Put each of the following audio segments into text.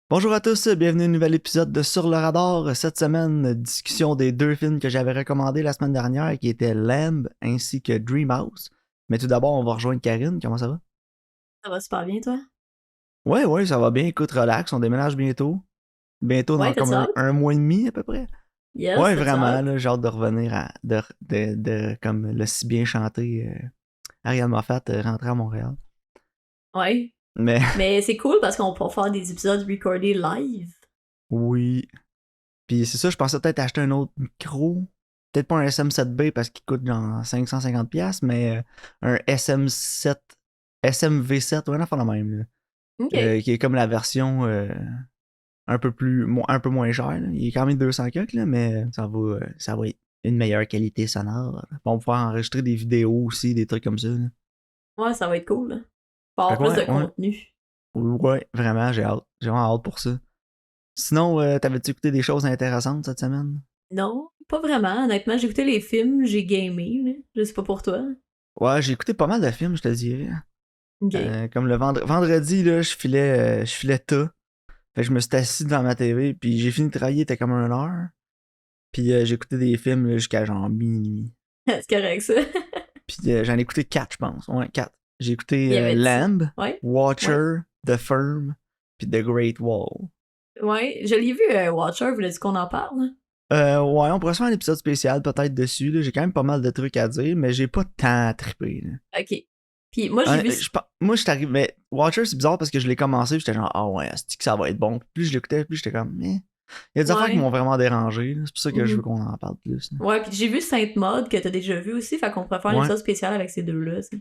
Bonjour à tous, bienvenue à un nouvel épisode de Sur le radar. Cette semaine, discussion des deux films que j'avais recommandés la semaine dernière, qui étaient Lamb ainsi que Dreamhouse. Mais tout d'abord, on va rejoindre Karine. Comment ça va? Ça va super bien, toi? Ouais, ça va bien. Écoute, relax, on déménage bientôt. Bientôt dans Ouais, comme t'as-tu hâte? un mois et demi à peu près. Yes, Ouais, t'as-tu vraiment, hâte? là, j'ai hâte de revenir comme le si bien chanté Ariel Moffat rentrer à Montréal. Ouais. Mais Mais c'est cool parce qu'on peut faire des épisodes recordés live. oui. Puis c'est ça, je pensais peut-être acheter un autre micro. Peut-être pas un SM7B parce qu'il coûte genre 550$, mais un SM7, SMV7, ouais, enfin la même. Là. OK. Qui est comme la version un peu moins chère. Là. Il est quand même 200 coques, là, mais ça va être une meilleure qualité sonore. On va pouvoir enregistrer des vidéos aussi, des trucs comme ça. Là. Ouais, ça va être cool, là. Faut Fait avoir que plus de ouais, contenu. ouais, vraiment, j'ai hâte. J'ai vraiment hâte pour ça. Sinon, t'avais-tu écouté des choses intéressantes cette semaine? Non, pas vraiment. Honnêtement, j'ai écouté les films, j'ai gamé, là. Je sais pas pour toi. Ouais, j'ai écouté pas mal de films, je te dirais. OK. Comme le vendredi, là, je filais tas. Fait que je me suis assis devant ma TV, puis j'ai fini de travailler, il était comme 1 heure. Puis j'ai écouté des films là, jusqu'à genre minuit. C'est correct, ça. Puis j'en ai écouté 4, je pense. Ouais, 4. J'ai écouté Il y avait-tu? Lamb, Ouais. Ouais. Watcher, The Firm, puis The Great Wall. Ouais. Je l'ai vu, Watcher, voulais-tu qu'on en parle? Ouais, on pourrait se faire un épisode spécial peut-être dessus. Là. J'ai quand même pas mal de trucs à dire, mais j'ai pas tant trippé. Là. OK. Puis moi, j'ai vu... Moi, je suis arrivé. Mais Watcher, c'est bizarre parce que je l'ai commencé, j'étais genre, ah ouais, c'est que ça va être bon. Plus je l'écoutais, plus j'étais comme, mais. Il y a des affaires qui Ouais. m'ont vraiment dérangé. C'est pour ça que je veux Mhm. qu'on en parle plus. Là. Ouais, puis j'ai vu Sainte-Maude, que t'as déjà vu aussi, fait qu'on pourrait faire un Ouais. épisode spécial avec ces deux-là, ça.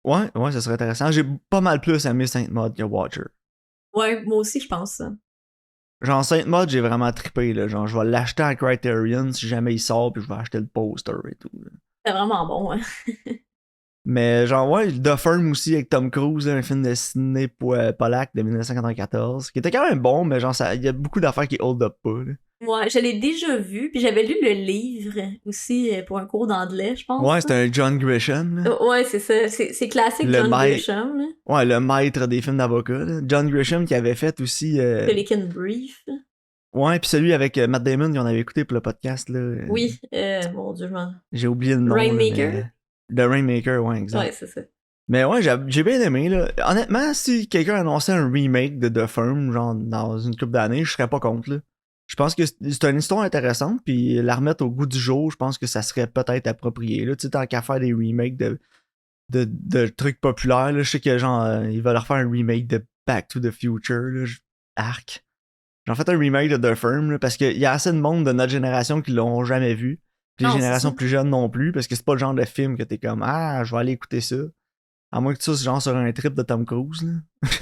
Ouais, ça serait intéressant. J'ai pas mal plus aimé Saint Maud que Watcher. Ouais, moi aussi, je pense ça. Genre, Saint Maud, j'ai vraiment trippé. Là. Genre, je vais l'acheter à Criterion si jamais il sort, puis je vais acheter le poster et tout. Là. C'est vraiment bon, hein. Mais genre, ouais, The Firm aussi avec Tom Cruise, un film de Sidney Pollack de 1994, qui était quand même bon, mais genre, il y a beaucoup d'affaires qui hold up pas. Là. Ouais, je l'ai déjà vu, puis j'avais lu le livre aussi pour un cours d'anglais, je pense. Ouais, c'était un John Grisham. Là. Ouais, c'est ça. C'est classique Le John maître. Grisham, là. Ouais, le maître des films d'avocat. Là. John Grisham qui avait fait aussi. Pelican Brief. Ouais, puis celui avec Matt Damon qu'on avait écouté pour le podcast. Là, Oui, mon Dieu, je m'en... j'ai oublié le nom, là, Rainmaker? mais. The Rainmaker, ouais, Ouais, exact. c'est ça. Mais ouais, j'ai bien aimé, là. Honnêtement, si quelqu'un annonçait un remake de The Firm, genre dans une couple d'années, je serais pas contre, là. Je pense que c'est une histoire intéressante, puis la remettre au goût du jour, je pense que ça serait peut-être approprié, là. Tu sais, tant qu'à faire des remakes de trucs populaires, là, je sais que genre, ils veulent refaire un remake de Back to the Future, là. Arc. J'en fait un remake de The Firm, là, parce qu'il y a assez de monde de notre génération qui l'ont jamais vu. Puis les Non, c'est ça. générations plus jeunes non plus, parce que c'est pas le genre de film que t'es comme, ah, je vais aller écouter ça. À moins que tu sois genre sur un trip de Tom Cruise, là.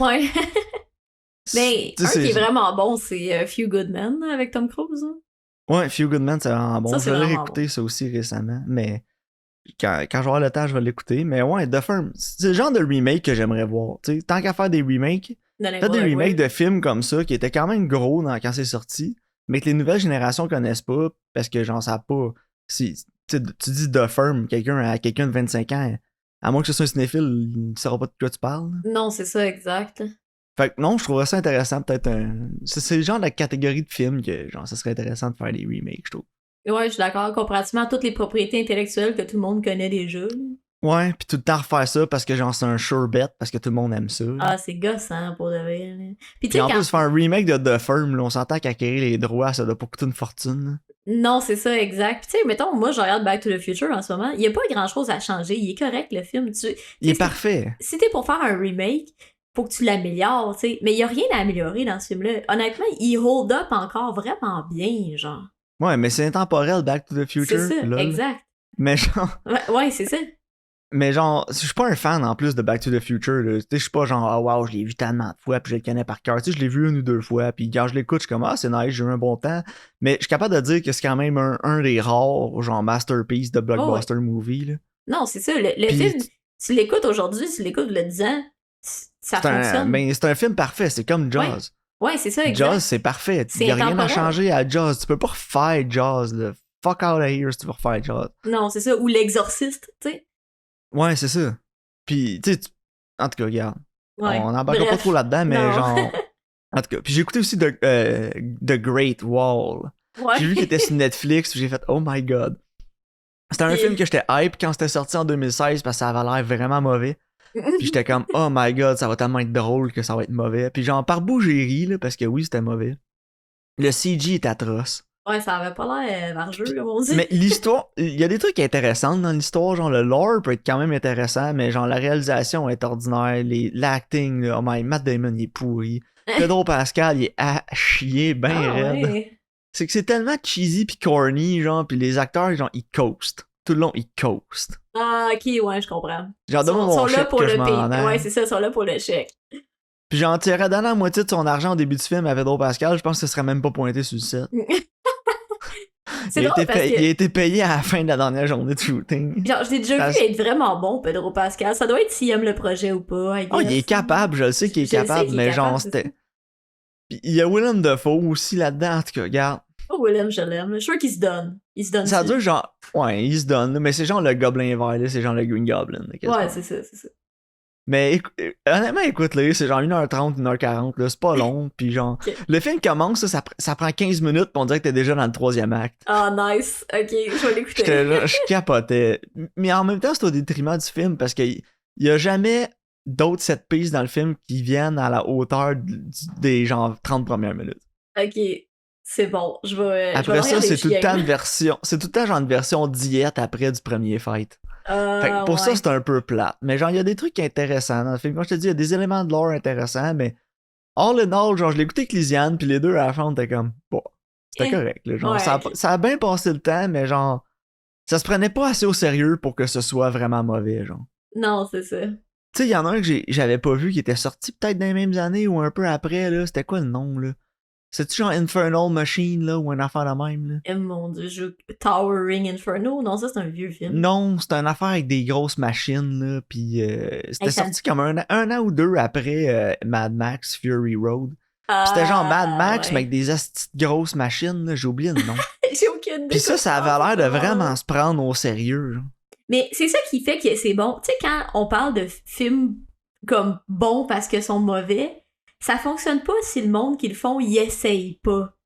Ouais. Mais Tu un qui sais, est vraiment bon, c'est Few Good Men avec Tom Cruise, hein. ouais, Few Good Men, c'est vraiment Ça, bon. c'est Je l'ai vraiment bon. réécouté ça aussi récemment, mais quand j'aurai le temps, je vais l'écouter. Mais ouais, The Firm, c'est le genre de remake que j'aimerais voir. Tu sais, tant qu'à faire des remakes, De faites des n'importe quoi. remakes de films comme ça qui étaient quand même gros quand c'est sorti, mais que les nouvelles générations connaissent pas parce que genre ça a pas. Tu dis The Firm, quelqu'un de 25 ans, à moins que ce soit un cinéphile, il ne saura pas de quoi tu parles. Là. Non, c'est ça, exact. Fait que non, je trouverais ça intéressant, peut-être un. C'est le genre de catégorie de film que genre ça serait intéressant de faire des remakes, je trouve. Ouais, je suis d'accord. Comparativement à toutes les propriétés intellectuelles que tout le monde connaît déjà, là. Ouais, puis tout le temps refaire ça parce que genre c'est un sure bet, parce que tout le monde aime ça. Là. Ah, c'est gossant pour de vrai, là. Puis tu Puis sais, en quand... plus, faire un remake de The Firm, là, on s'entend qu'acquérir les droits, ça doit pas coûter une fortune. Là. Non, c'est ça, exact. Puis tu sais, mettons, moi, je regarde Back to the Future en ce moment. Il y a pas grand-chose à changer. Il est correct, le film. Tu Il sais, est parfait. si t'es pour faire un remake, faut que tu l'améliores, tu sais. Mais il y a rien à améliorer dans ce film-là. Honnêtement, il hold up encore vraiment bien, genre. Ouais, mais c'est intemporel, Back to the C'est Future, ça, lol. exact. Mais genre, Ouais, c'est ça. je suis pas un fan en plus de Back to the Future. Là. Tu sais, je suis pas genre, ah wow, je l'ai vu tellement de fois, puis je le connais par cœur. Tu sais, je l'ai vu une ou deux fois, puis quand je l'écoute, je suis comme, ah, c'est nice, j'ai eu un bon temps. Mais je suis capable de dire que c'est quand même un des rares, genre, masterpieces de Oh, ouais. blockbuster movie. Là. Non, c'est ça. Le Puis film, tu l'écoutes aujourd'hui, tu l'écoutes le 10 ans, ça fonctionne. c'est un film parfait, c'est comme Ouais. Jaws. Ouais, c'est ça, Jaws, exact. c'est parfait. Il C'est y a rien à intemporel. changer à Jaws. Tu peux pas refaire Jaws, là. Fuck out of here si tu veux refaire Jaws. Non, c'est ça. Ou l'exorciste, tu sais. Ouais, c'est ça. Puis, tu sais, en tout cas, regarde. Ouais. On n'embarquera pas trop Bref. là-dedans, mais Non. genre, En tout cas, puis j'ai écouté aussi The Great Wall. Ouais. J'ai vu qu'il était sur Netflix, puis j'ai fait oh my god. C'était un film que j'étais hype quand c'était sorti en 2016 parce que ça avait l'air vraiment mauvais. Puis j'étais comme oh my god, ça va tellement être drôle que ça va être mauvais. Puis genre par bout j'ai ri là, parce que oui, c'était mauvais. Le CG est atroce. Ouais, ça avait pas l'air vargeux, comme on dit. Mais l'histoire, il y a des trucs intéressants dans l'histoire, genre le lore peut être quand même intéressant, mais genre la réalisation est ordinaire, l'acting, oh my, Matt Damon il est pourri. Pedro Pascal il est à chier ben raide. Ouais. C'est que c'est tellement cheesy pis corny, genre, pis les acteurs, genre, ils coastent. Tout le long, ils coastent. Ah, ok, ouais, je comprends. Genre, donne-moi mon chèque que je m'en aille. Ouais, c'est ça, ils sont là pour le chèque. Puis j'en tirerais donner la moitié de son argent au début du film à Pedro Pascal, je pense que ce serait même pas pointé sur le set. C'est drôle parce que... Il a été payé à la fin de la dernière journée de shooting. Genre, je l'ai déjà vu être vraiment bon, Pedro Pascal. Ça doit être s'il aime le projet ou pas, I guess. Oh, il est capable, je le sais qu'il est capable, mais genre, c'était... Puis il y a Willem Dafoe aussi là-dedans, en tout cas, regarde. Oh, Willem, je l'aime. Je suis sûr qu'il se donne. Il se donne. Ça dure genre... Ouais, il se donne, mais c'est genre le Gobelin vert, là, c'est genre le Green Goblin. Là, ouais, c'est ça, c'est ça. Mais honnêtement, écoute, là, c'est genre 1h30, 1h40, là, c'est pas long, pis genre, le film commence, ça prend 15 minutes, pis on dirait que t'es déjà dans le 3e acte. Ah, nice, ok, je vais l'écouter. Je capotais. Mais en même temps, c'est au détriment du film, parce qu'il y a jamais d'autres set pieces dans le film qui viennent à la hauteur des genre 30 premières minutes. Ok, c'est bon, je vais... Après je vais ça, c'est tout le temps une version, c'est tout le temps genre une version diète après du premier fight. Fait que pour ça, c'est un peu plate. Mais genre, il y a des trucs intéressants dans le film. Comme je te dis, il y a des éléments de lore intéressants, mais all in all, genre, je l'ai écouté avec Lisiane, puis les deux à la fin, on était comme, bon, c'était correct. Là, genre, ça a bien passé le temps, mais genre, ça se prenait pas assez au sérieux pour que ce soit vraiment mauvais, genre. Non, c'est ça. Tu sais, il y en a un que j'avais pas vu qui était sorti peut-être dans les mêmes années ou un peu après, là. C'était quoi le nom, là? C'est-tu genre Infernal Machine, là, ou une affaire de même, là? Eh mon dieu, Towering Inferno? Non, ça, c'est un vieux film. Non, c'est une affaire avec des grosses machines, là, pis c'était sorti comme un an ou deux après Mad Max Fury Road. C'était genre Mad Max, mais avec des grosses machines, là, j'ai oublié le nom. J'ai aucune idée. Pis ça avait l'air de vraiment se prendre au sérieux. Genre. Mais c'est ça qui fait que c'est bon. Tu sais, quand on parle de films comme bons parce qu'ils sont mauvais, ça fonctionne pas si le monde qui le font, il essaye pas.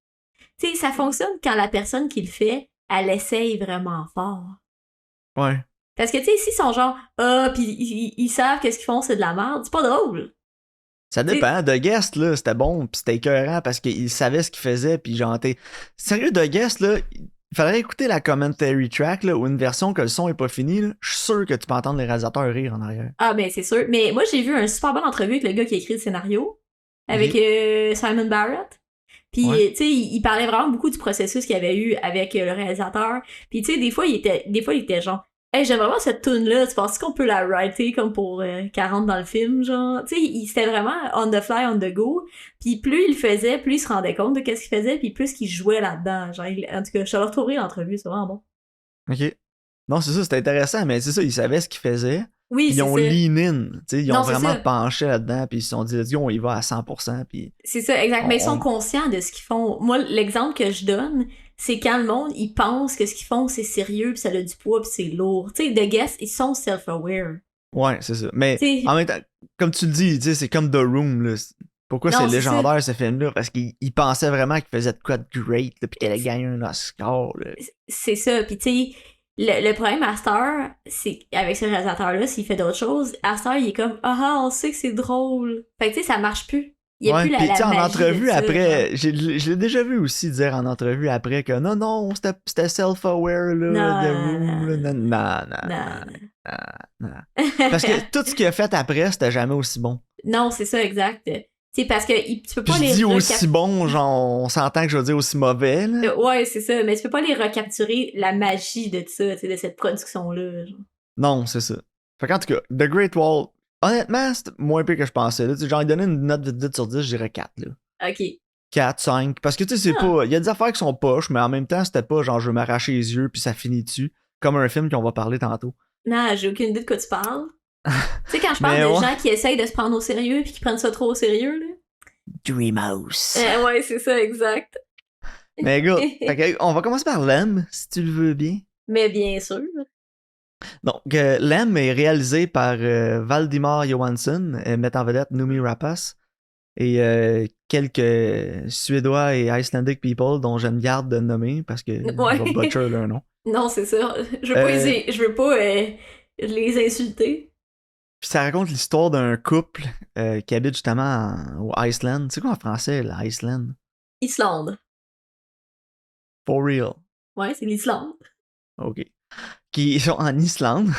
Tu sais, ça fonctionne quand la personne qui le fait, elle essaye vraiment fort. Ouais. Parce que, tu sais, s'ils sont genre, pis ils savent que ce qu'ils font, c'est de la merde, c'est pas drôle. Ça dépend. The Guest, là, c'était bon, pis c'était écœurant parce qu'ils savaient ce qu'ils faisaient, pis genre, sérieux, The Guest, là, il faudrait écouter la commentary track, là, ou une version que le son est pas fini, là. Je suis sûr que tu peux entendre les réalisateurs rire en arrière. Ah, ben, c'est sûr. Mais moi, j'ai vu un super bonne entrevue avec le gars qui a écrit le scénario, avec Simon Barrett. Puis, tu sais, il parlait vraiment beaucoup du processus qu'il y avait eu avec le réalisateur. Puis, tu sais, des fois, il était genre, hey, j'aime vraiment cette tune-là, tu penses qu'on peut la writer comme pour 40 dans le film, genre? Tu sais, c'était vraiment on the fly, on the go. Puis, plus il le faisait, plus il se rendait compte de qu'est-ce qu'il faisait, puis plus qu'il jouait là-dedans. Genre, en tout cas, je te le retrouverai l'entrevue, c'est vraiment bon. Ok. Non, c'est ça, c'était intéressant, mais c'est ça, ils savaient ce qu'ils faisaient. Oui, ils ont lean in, tu sais, ils ont vraiment ça. penché là-dedans, puis ils se sont dit, let's go, on y va à 100%. Puis c'est ça, exact. Mais ils sont conscients de ce qu'ils font. Moi, l'exemple que je donne, c'est quand le monde, ils pensent que ce qu'ils font, c'est sérieux, puis ça a du poids, puis c'est lourd. Tu sais, The Guest, ils sont self-aware. Ouais, c'est ça. Mais en même temps, comme tu le dis, tu sais, c'est comme The Room, là. Pourquoi c'est légendaire, ce film-là? Parce qu'il pensait vraiment qu'il faisait de quoi de great, puis qu'elle allait gagner un Oscar, là. C'est ça, puis tu sais... Le problème à Star, c'est avec ce réalisateur-là, s'il fait d'autres choses, à Star, il est comme on sait que c'est drôle. Fait que tu sais, ça marche plus. Il y a plus la magie en entrevue ça, après, je l'ai déjà vu aussi dire en entrevue après que non, c'était self-aware, là, The Room, là. Non. Parce que tout ce qu'il a fait après, c'était jamais aussi bon. Non, c'est ça, exact. C'est parce que tu peux pas je dis aussi bon, genre, on s'entend que je veux dire aussi mauvais, là. Ouais, c'est ça, mais tu peux pas les recapturer la magie de ça, de cette production-là. Genre. Non, c'est ça. Fait qu'en tout cas, The Great Wall, honnêtement, c'est moins pire que je pensais, là. Genre, il donnait une note de 10 sur 10, je dirais 4, là. Ok. 4, 5. Parce que, tu sais, c'est pas... Il y a des affaires qui sont poches, mais en même temps, c'était pas genre, je veux m'arracher les yeux, puis ça finit dessus. Comme un film qu'on va parler tantôt. Non, j'ai aucune idée de quoi tu parles. Tu sais, quand je parle de gens qui essayent de se prendre au sérieux puis qui prennent ça trop au sérieux, là. Dreamhouse. Ouais, c'est ça, exact. Mais gars, on va commencer par Lem, si tu le veux bien. Mais bien sûr. Donc, Lem est réalisé par Valdimar Johansson, mettant en vedette Noomi Rapace. et quelques Suédois et Icelandic people dont je ne garde de nommer parce que je vais butcher leur nom. Non, c'est ça. Je veux pas les insulter. Puis ça raconte l'histoire d'un couple qui habite justement au Iceland. C'est quoi en français, l'Iceland? Islande. For real. Ouais, c'est l'Islande. OK. Qui sont en Islande.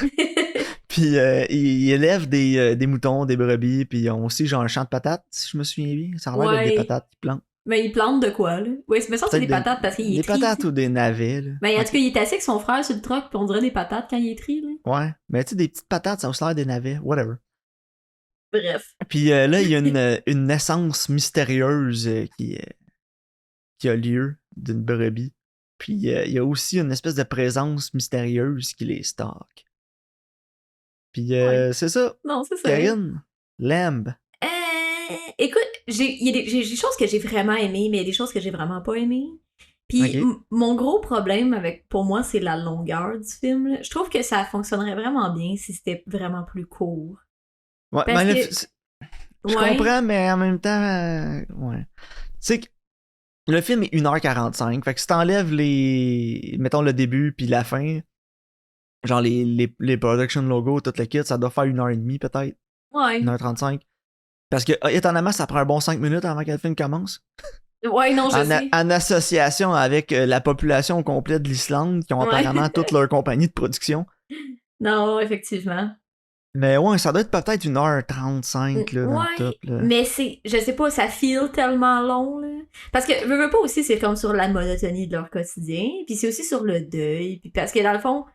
Puis ils élèvent des moutons, des brebis, puis ils ont aussi genre un champ de patates, si je me souviens bien. Ça a l'air d'être des patates qu'ils plantent. Mais ils plantent de quoi, là? Oui, c'est ça, c'est des patates parce qu'il est tri. Des patates ou des navets, là. Mais en tout cas, il est assis avec son frère sur le truck, puis on dirait des patates quand il est tri, là. Ouais, mais tu sais, des petites patates, ça a aussi l'air des navets, whatever. Bref. Puis là, il y a une naissance mystérieuse qui a lieu d'une brebis. Puis il y a aussi une espèce de présence mystérieuse qui les stalk. Puis c'est ça. Non, c'est ça. Karine, Lamb. Écoute, il y a des choses que j'ai vraiment aimées, mais il y a des choses que j'ai vraiment pas aimées. Puis mon gros problème pour moi, c'est la longueur du film. Là. Je trouve que ça fonctionnerait vraiment bien si c'était vraiment plus court. Ouais, je comprends, mais en même temps, ouais. Tu sais que le film est 1h45, fait que si t'enlèves mettons le début puis la fin, genre les production logos, tout le kit, ça doit faire 1h30 peut-être. Ouais. 1h35. Parce que, étonnamment, ça prend un bon 5 minutes avant que le film commence. Ouais, non, je sais. En association avec la population complète de l'Islande, qui ont apparemment toute leur compagnie de production. Non, effectivement. Mais ouais, ça doit être peut-être 1h35 là, dans le top. Là. Mais je sais pas, ça feel tellement long. Là. Parce que, veux pas aussi, c'est comme sur la monotonie de leur quotidien. Puis c'est aussi sur le deuil. Puis parce que dans le fond,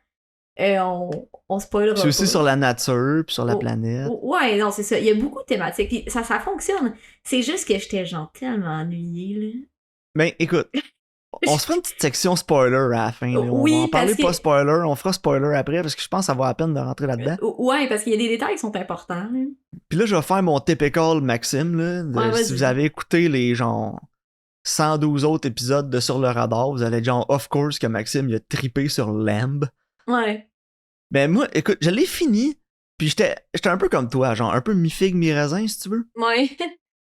on spoilera. C'est aussi sur la nature, puis sur la planète. Ouais, non, c'est ça. Il y a beaucoup de thématiques. Puis ça fonctionne. C'est juste que j'étais genre tellement ennuyée, là. Mais écoute, on se fera une petite section spoiler à la fin. Là. On va en parler pas spoiler, on fera spoiler après parce que je pense que ça vaut la peine de rentrer là-dedans. Ouais, parce qu'il y a des détails qui sont importants. Là. Puis là, je vais faire mon typical Maxime. Là, si vous avez écouté les genre 112 autres épisodes de Sur le radar, vous allez être genre of course que Maxime il a trippé sur Lamb. Ouais. Ben moi, écoute, je l'ai fini, puis j'étais un peu comme toi, genre un peu mi-figue, mi-raisin, si tu veux. Ouais.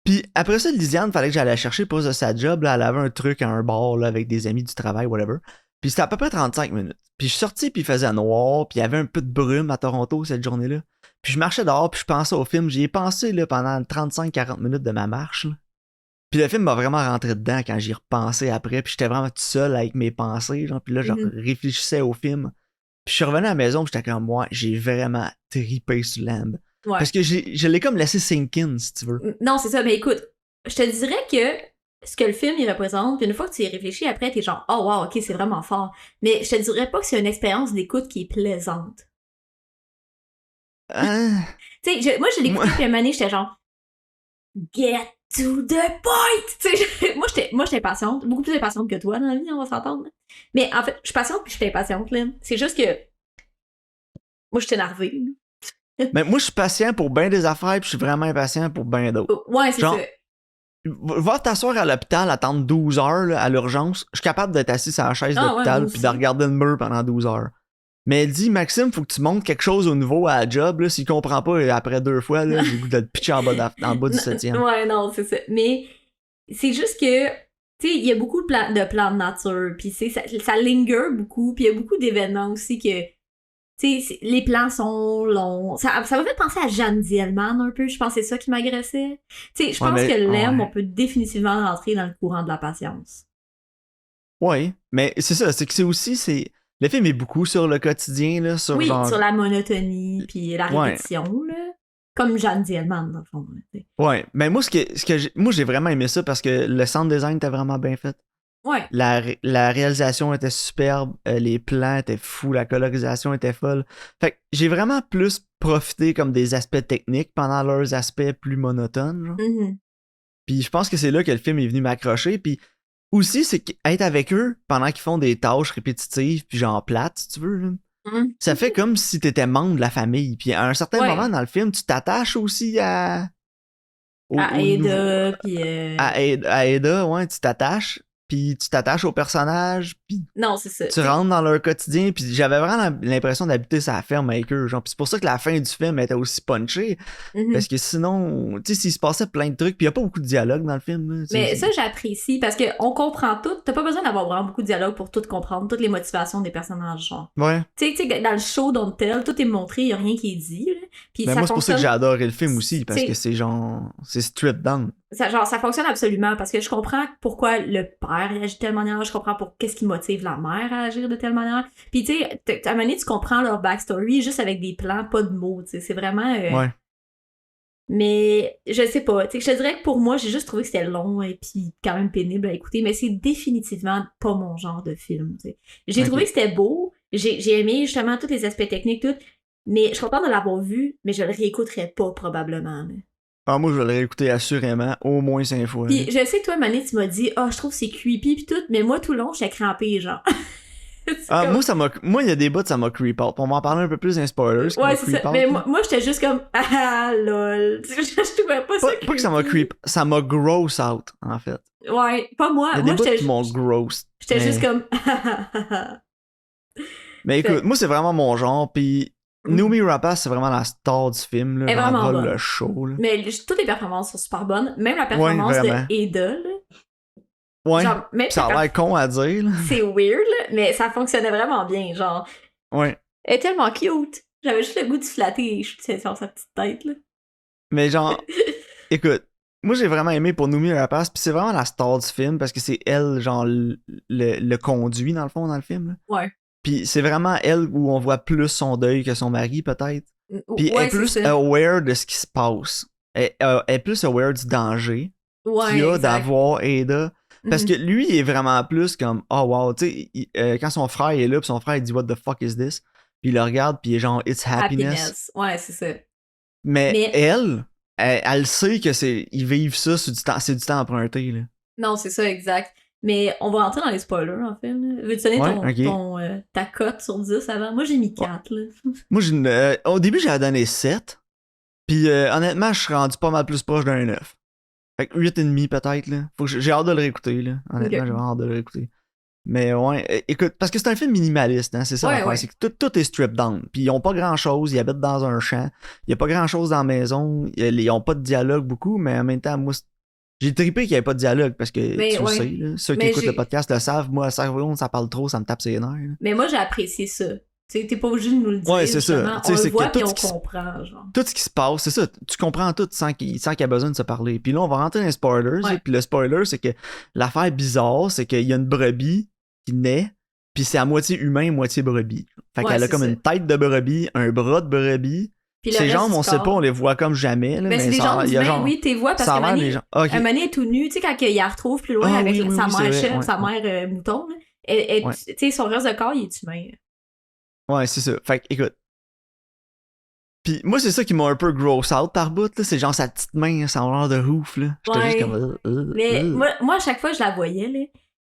Puis après ça, Lisiane, fallait que j'allais la chercher pour sa job, là, elle avait un truc à un bar là, avec des amis du travail, whatever. Puis c'était à peu près 35 minutes. Puis je suis sorti, puis il faisait noir, puis il y avait un peu de brume à Toronto cette journée-là. Puis je marchais dehors, puis je pensais au film. J'y ai pensé là, pendant 35-40 minutes de ma marche. Là. Puis le film m'a vraiment rentré dedans quand j'y repensais après, puis j'étais vraiment tout seul avec mes pensées, genre, puis là, je réfléchissais au film. Puis je suis revenu à la maison, puis j'étais comme, moi, j'ai vraiment trippé sur Lamb. Ouais. Parce que je l'ai comme laissé sink in, si tu veux. Non, c'est ça, mais écoute, je te dirais que ce que le film il représente, puis une fois que tu y réfléchis, après, t'es genre, oh wow, ok, c'est vraiment fort. Mais je te dirais pas que c'est une expérience d'écoute qui est plaisante. Tu sais, moi, je l'ai écouté, puis à un moment donné, j'étais genre, get to the point! Tu sais, moi, j'étais impatiente, beaucoup plus impatiente que toi dans la vie, on va s'entendre. Mais en fait, je suis patiente, puis j'étais impatiente, là. C'est juste que moi, j'étais énervée. Mais moi, je suis patient pour bien des affaires, puis je suis vraiment impatient pour bien d'autres. Ouais, c'est genre, ça. Va t'asseoir à l'hôpital, attendre 12 heures là, à l'urgence. Je suis capable d'être assis sur la chaise d'hôpital puis de regarder le mur pendant 12 heures. Mais elle dit, Maxime, faut que tu montres quelque chose au nouveau à la job. Là, s'il comprend pas après 2 fois, là, j'ai le goût de le pitcher en bas du 7e. Ouais, non, c'est ça. Mais c'est juste que, tu sais, il y a beaucoup de plans de nature, puis ça linger beaucoup, puis il y a beaucoup d'événements aussi que, tu sais, les plans sont longs. Ça m'a fait penser à Jeanne Dielman un peu, je pense que c'est ça qui m'agressait. Tu sais, je pense que Lamb, on peut définitivement rentrer dans le courant de la patience. Ouais, mais c'est ça, c'est que c'est aussi, le film est beaucoup sur le quotidien, là, sur genre... sur la monotonie, puis la répétition, là. Comme Jeanne Dielman, dans le fond. Ouais, mais moi, moi, j'ai vraiment aimé ça parce que le sound design était vraiment bien fait. Ouais. La réalisation était superbe, les plans étaient fous, la colorisation était folle. Fait que j'ai vraiment plus profité comme des aspects techniques pendant leurs aspects plus monotones. Mm-hmm. Puis je pense que c'est là que le film est venu m'accrocher. Puis aussi, c'est qu'être avec eux pendant qu'ils font des tâches répétitives, puis genre plates, si tu veux, là, ça fait comme si t'étais membre de la famille. Puis à un certain moment dans le film, tu t'attaches aussi à... Ada, puis... À Ada, ouais, tu t'attaches. puis tu t'attaches au personnage, puis Non, c'est ça. tu rentres dans leur quotidien, puis j'avais vraiment l'impression d'habiter sa ferme avec eux, genre. Puis c'est pour ça que la fin du film était aussi punchée, parce que sinon, tu sais, s'il se passait plein de trucs, puis il y a pas beaucoup de dialogue dans le film. Là, mais ça, j'apprécie, parce qu'on comprend tout. T'as pas besoin d'avoir vraiment beaucoup de dialogue pour tout comprendre, toutes les motivations des personnages, genre. Ouais. Tu sais, dans le show Don't Tell, tout est montré, y a rien qui est dit, là. Puis Ben ça moi, c'est pour ça que j'ai fonctionne... adoré le film aussi, parce que c'est genre, c'est stripped down. Ça fonctionne absolument, parce que je comprends pourquoi le père réagit de telle manière, je comprends qu'est-ce qui motive la mère à agir de telle manière. Puis tu sais, à un moment donné, tu comprends leur backstory juste avec des plans, pas de mots, tu sais, c'est vraiment... Ouais. Mais je sais pas, tu sais, je te dirais que pour moi, j'ai juste trouvé que c'était long et puis quand même pénible à écouter, mais c'est définitivement pas mon genre de film, tu sais. J'ai trouvé que c'était beau, j'ai aimé justement tous les aspects techniques, tout, mais je suis contente de l'avoir vu, mais je le réécouterais pas probablement, là. Ah, moi, je vais le réécouter assurément, au moins 5 fois. Puis je sais que toi, Mané, tu m'as dit « Ah, je trouve que c'est creepy pis tout », mais moi, tout le long, j'étais crampée, genre. Ah, comme... moi, il y a des bouts, ça m'a creep out. On va en parler un peu plus dans les spoilers. Ouais, c'est ça. Mais moi, j'étais juste comme « Ah, lol ». Je trouvais pas ça creepy. Pas que ça m'a creep, ça m'a gross out, en fait. Ouais, pas moi. Il y a moi, des bouts qui m'ont gross. J'étais juste comme Mais écoute, moi, c'est vraiment mon genre, pis Noomi Rapace, c'est vraiment la star du film, là. Elle est vraiment bonne. Le show, là. Mais toutes les performances sont super bonnes. Même la performance de Ada, là. Ouais, genre, même ça a l'air con à dire, là. C'est weird, là, mais ça fonctionnait vraiment bien, genre. Ouais. Elle est tellement cute. J'avais juste le goût de flatter sur sa petite tête, là. Mais genre, écoute, moi j'ai vraiment aimé pour Noomi Rapace, pis c'est vraiment la star du film, parce que c'est elle, genre, le conduit, dans le fond, dans le film, là. Ouais. Pis c'est vraiment elle où on voit plus son deuil que son mari, peut-être. Pis elle est plus aware de ce qui se passe. Elle est plus aware du danger qu'il y a d'avoir Ada. Parce que lui, il est vraiment plus comme, oh wow, tu sais, quand son frère est là, pis son frère il dit, what the fuck is this? Pis il le regarde, pis il est genre, it's happiness. Ouais, c'est ça. Mais elle sait que ils vivent ça, c'est du temps emprunté, là. Non, c'est ça, exact. Mais on va rentrer dans les spoilers, en fait. Veux-tu donner ta cote sur 10 avant? Moi, j'ai mis 4, là. Moi, au début, j'avais donné 7. Puis honnêtement, je suis rendu pas mal plus proche d'un 9. Fait que 8,5 peut-être, là. J'ai hâte de le réécouter, là. Honnêtement, j'ai hâte de le réécouter. Mais ouais, écoute, parce que c'est un film minimaliste, hein, c'est ça l'affaire. C'est que tout est stripped down. Puis ils ont pas grand-chose, ils habitent dans un champ. Il y a pas grand-chose dans la maison. Ils ont pas de dialogue beaucoup, mais en même temps, moi, j'ai trippé qu'il n'y avait pas de dialogue parce que tu le sais, là, ceux qui écoutent le podcast le savent, moi, ça parle trop, ça me tape ses nerfs. Là. Mais moi, j'ai apprécié ça. T'es pas obligé de nous le dire. Ouais, c'est ça. On le voit et on comprend. Genre. Tout ce qui se passe, c'est ça. Tu comprends tout sans qu'il y ait besoin de se parler. Puis là, on va rentrer dans les spoilers. Ouais. Puis le spoiler, c'est que l'affaire bizarre, c'est qu'il y a une brebis qui naît, puis c'est à moitié humain, moitié brebis. Fait qu'elle a comme une tête de brebis, un bras de brebis. Ces jambes, on sait pas, on les voit comme jamais. Là, mais c'est des jambes d'humains, oui, t'es vois parce que Mané est tout nu, tu sais, quand il la retrouve plus loin avec sa mère chèvre, sa mère mouton, tu sais, son reste de corps, il est humain. Ouais, c'est ça. Fait que, écoute. Puis moi, c'est ça qui m'a un peu gross out par bout, là. C'est genre sa petite main, son genre de ouf, là. J'étais juste comme... Mais moi, à chaque fois, je la voyais, là.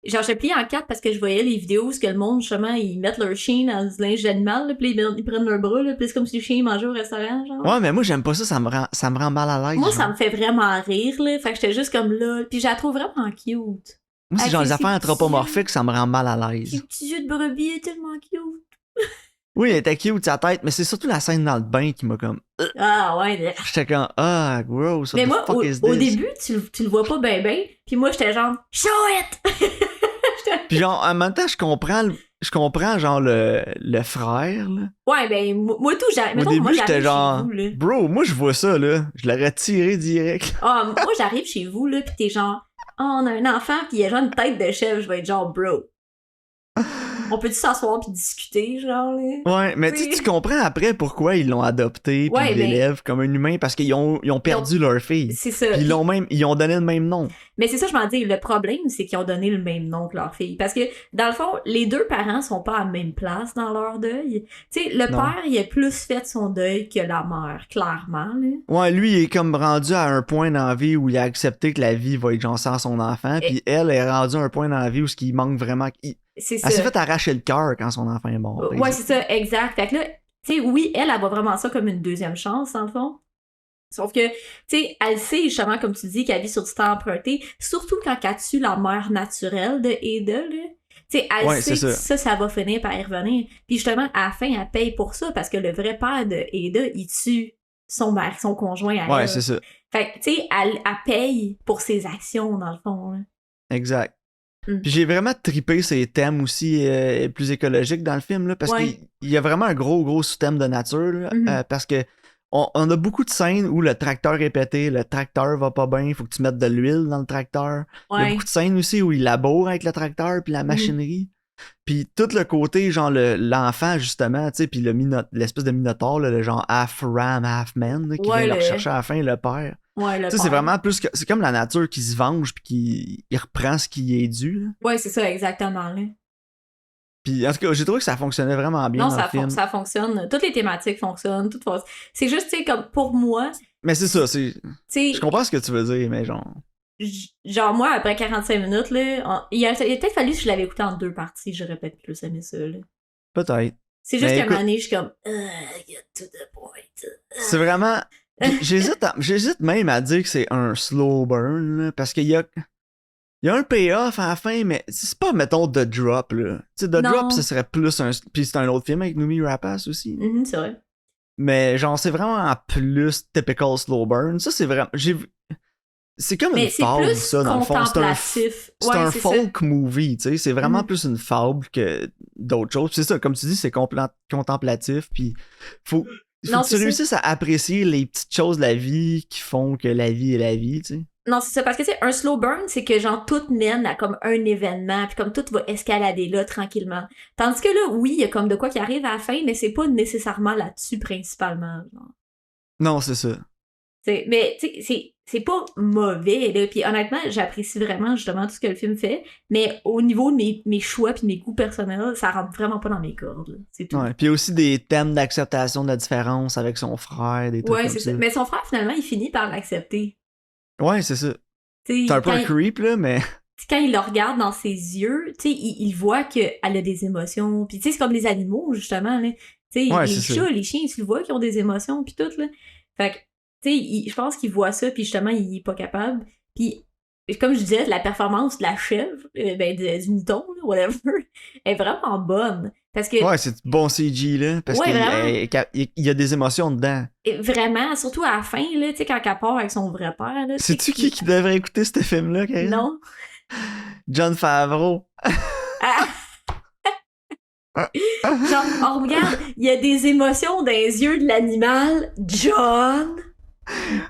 Genre, je pliais en 4 parce que je voyais les vidéos où que le monde, justement, ils mettent leur chien dans du linge d'animal, là, puis ils prennent leur bras, là, puis c'est comme si le chien mangeait au restaurant, genre. Ouais, mais moi, j'aime pas ça, ça me rend mal à l'aise. Moi, genre. Ça me fait vraiment rire, là. Fait que j'étais juste comme là, puis je la trouve vraiment cute. Moi, c'est genre les affaires anthropomorphiques, ça me rend mal à l'aise. Les petits yeux de brebis, elle est tellement cute. Oui, elle était cute, sa tête, mais c'est surtout la scène dans le bain qui m'a comme... Ah ouais. J'étais comme, gross, what mais the moi, fuck is this? Au début, tu le vois pas ben, puis moi, j'étais genre, show it! Puis genre, en même temps, je comprends genre le frère, là. Ouais, ben, moi tout, au début, j'étais genre, bro, moi, je vois ça, là. Je l'aurais tiré direct. Moi, j'arrive chez vous, là, pis t'es genre, on a un enfant, pis il a genre une tête de chèvre, je vais être genre, bro. On peut-tu s'asseoir pis discuter, genre, là? Ouais, mais tu comprends après pourquoi ils l'ont adopté pis ils l'élèvent comme un humain, parce qu'ils ont perdu leur fille. C'est ça. Pis ils ont donné le même nom. Mais c'est ça, je m'en dis, le problème, c'est qu'ils ont donné le même nom que leur fille. Parce que, dans le fond, les deux parents sont pas à la même place dans leur deuil. Tu sais, le père, il a plus fait son deuil que la mère, clairement, là. Ouais, lui, il est comme rendu à un point dans la vie où il a accepté que la vie va être genre sans son enfant, pis elle est rendue à un point dans la vie où ce qui manque vraiment... Elle s'est fait arracher le cœur quand son enfant est mort. Ouais, c'est ça, exact. Fait que là, tu sais, oui, elle voit vraiment ça comme une deuxième chance, dans le fond. Sauf que, tu sais, elle sait justement, comme tu dis, qu'elle vit sur du temps emprunté, surtout quand elle tue la mère naturelle de Ada, là. Tu sais, elle sait que ça va finir par y revenir. Puis justement, à la fin, elle paye pour ça, parce que le vrai père de Ada, il tue son conjoint à elle. Ouais, c'est ça. Fait que, tu sais, elle paye pour ses actions, dans le fond, là. Exact. Puis j'ai vraiment trippé ces thèmes aussi plus écologiques dans le film, là, parce qu'il y a vraiment un gros sous-thème de nature, là, parce que on a beaucoup de scènes où le tracteur est pété, le tracteur va pas bien, il faut que tu mettes de l'huile dans le tracteur. Il y a beaucoup de scènes aussi où il laboure avec le tracteur puis la machinerie. Puis tout le côté, genre l'enfant, justement, tu sais, puis l'espèce de minotaure, là, le genre half ram, half man, là, qui vient le rechercher à la fin, le père. Ouais, le père. C'est vraiment plus que. C'est comme la nature qui se venge puis qui reprend ce qui est dû. Là. Ouais, c'est ça, exactement. Là. Puis en tout cas, j'ai trouvé que ça fonctionnait vraiment bien. Non, ça fonctionne. Toutes les thématiques fonctionnent. C'est juste, tu sais, comme pour moi. Mais c'est ça, je comprends ce que tu veux dire, mais genre. Genre, moi, après 45 minutes, là, il a peut-être fallu que je l'avais écouté en 2 parties, j'aurais peut-être plus aimé ça, là. Peut-être. C'est juste qu'à un moment donné, je suis comme, get to the point. C'est vraiment. J'hésite même à dire que c'est un slow burn, là, parce qu'il y a un payoff à la fin, mais c'est pas, mettons, The Drop, là. Tu sais, The Drop, ce serait plus un. Puis c'est un autre film avec Noomi Rapace aussi. C'est vrai. Mais genre, c'est vraiment plus typical slow burn. Ça, c'est vraiment. C'est comme une fable, ça, dans le fond. C'est un folk movie, tu sais. C'est vraiment plus une fable que d'autres choses. Puis c'est ça, comme tu dis, c'est contemplatif. Puis faut que tu réussisses à apprécier les petites choses de la vie qui font que la vie est la vie, tu sais. Non, c'est ça, parce que, tu sais, un slow burn, c'est que, genre, tout mène à comme un événement, puis comme tout va escalader là, tranquillement. Tandis que là, oui, il y a comme de quoi qui arrive à la fin, mais c'est pas nécessairement là-dessus, principalement, genre. Non, c'est ça. Mais, tu sais, c'est pas mauvais, là, puis honnêtement, j'apprécie vraiment, justement, tout ce que le film fait, mais au niveau de mes choix puis mes goûts personnels, ça rentre vraiment pas dans mes cordes, là. C'est tout. Ouais, puis il y a aussi des thèmes d'acceptation de la différence avec son frère, des trucs comme ça. Mais son frère, finalement, il finit par l'accepter. Ouais, c'est ça. C'est un peu un creep, là, mais... Quand il le regarde dans ses yeux, tu sais, il voit qu'elle a des émotions. Puis tu sais, c'est comme les animaux, justement, là. Tu sais, les chats, les chiens, tu le vois qu'ils ont des émotions, puis tout, là. Fait que, tu sais, je pense qu'il voit ça, puis justement, il est pas capable. Puis, comme je disais, la performance de la chèvre, du mouton, là, whatever, est vraiment bonne. Parce que... Ouais, c'est bon CG, là. Parce qu'il y a des émotions dedans. Et vraiment, surtout à la fin, là, tu sais, quand elle part avec son vrai père, là. Sais-tu qui devrait écouter ce film-là, Karine? Non. Jon Favreau. Genre, on regarde, il y a des émotions dans les yeux de l'animal. John!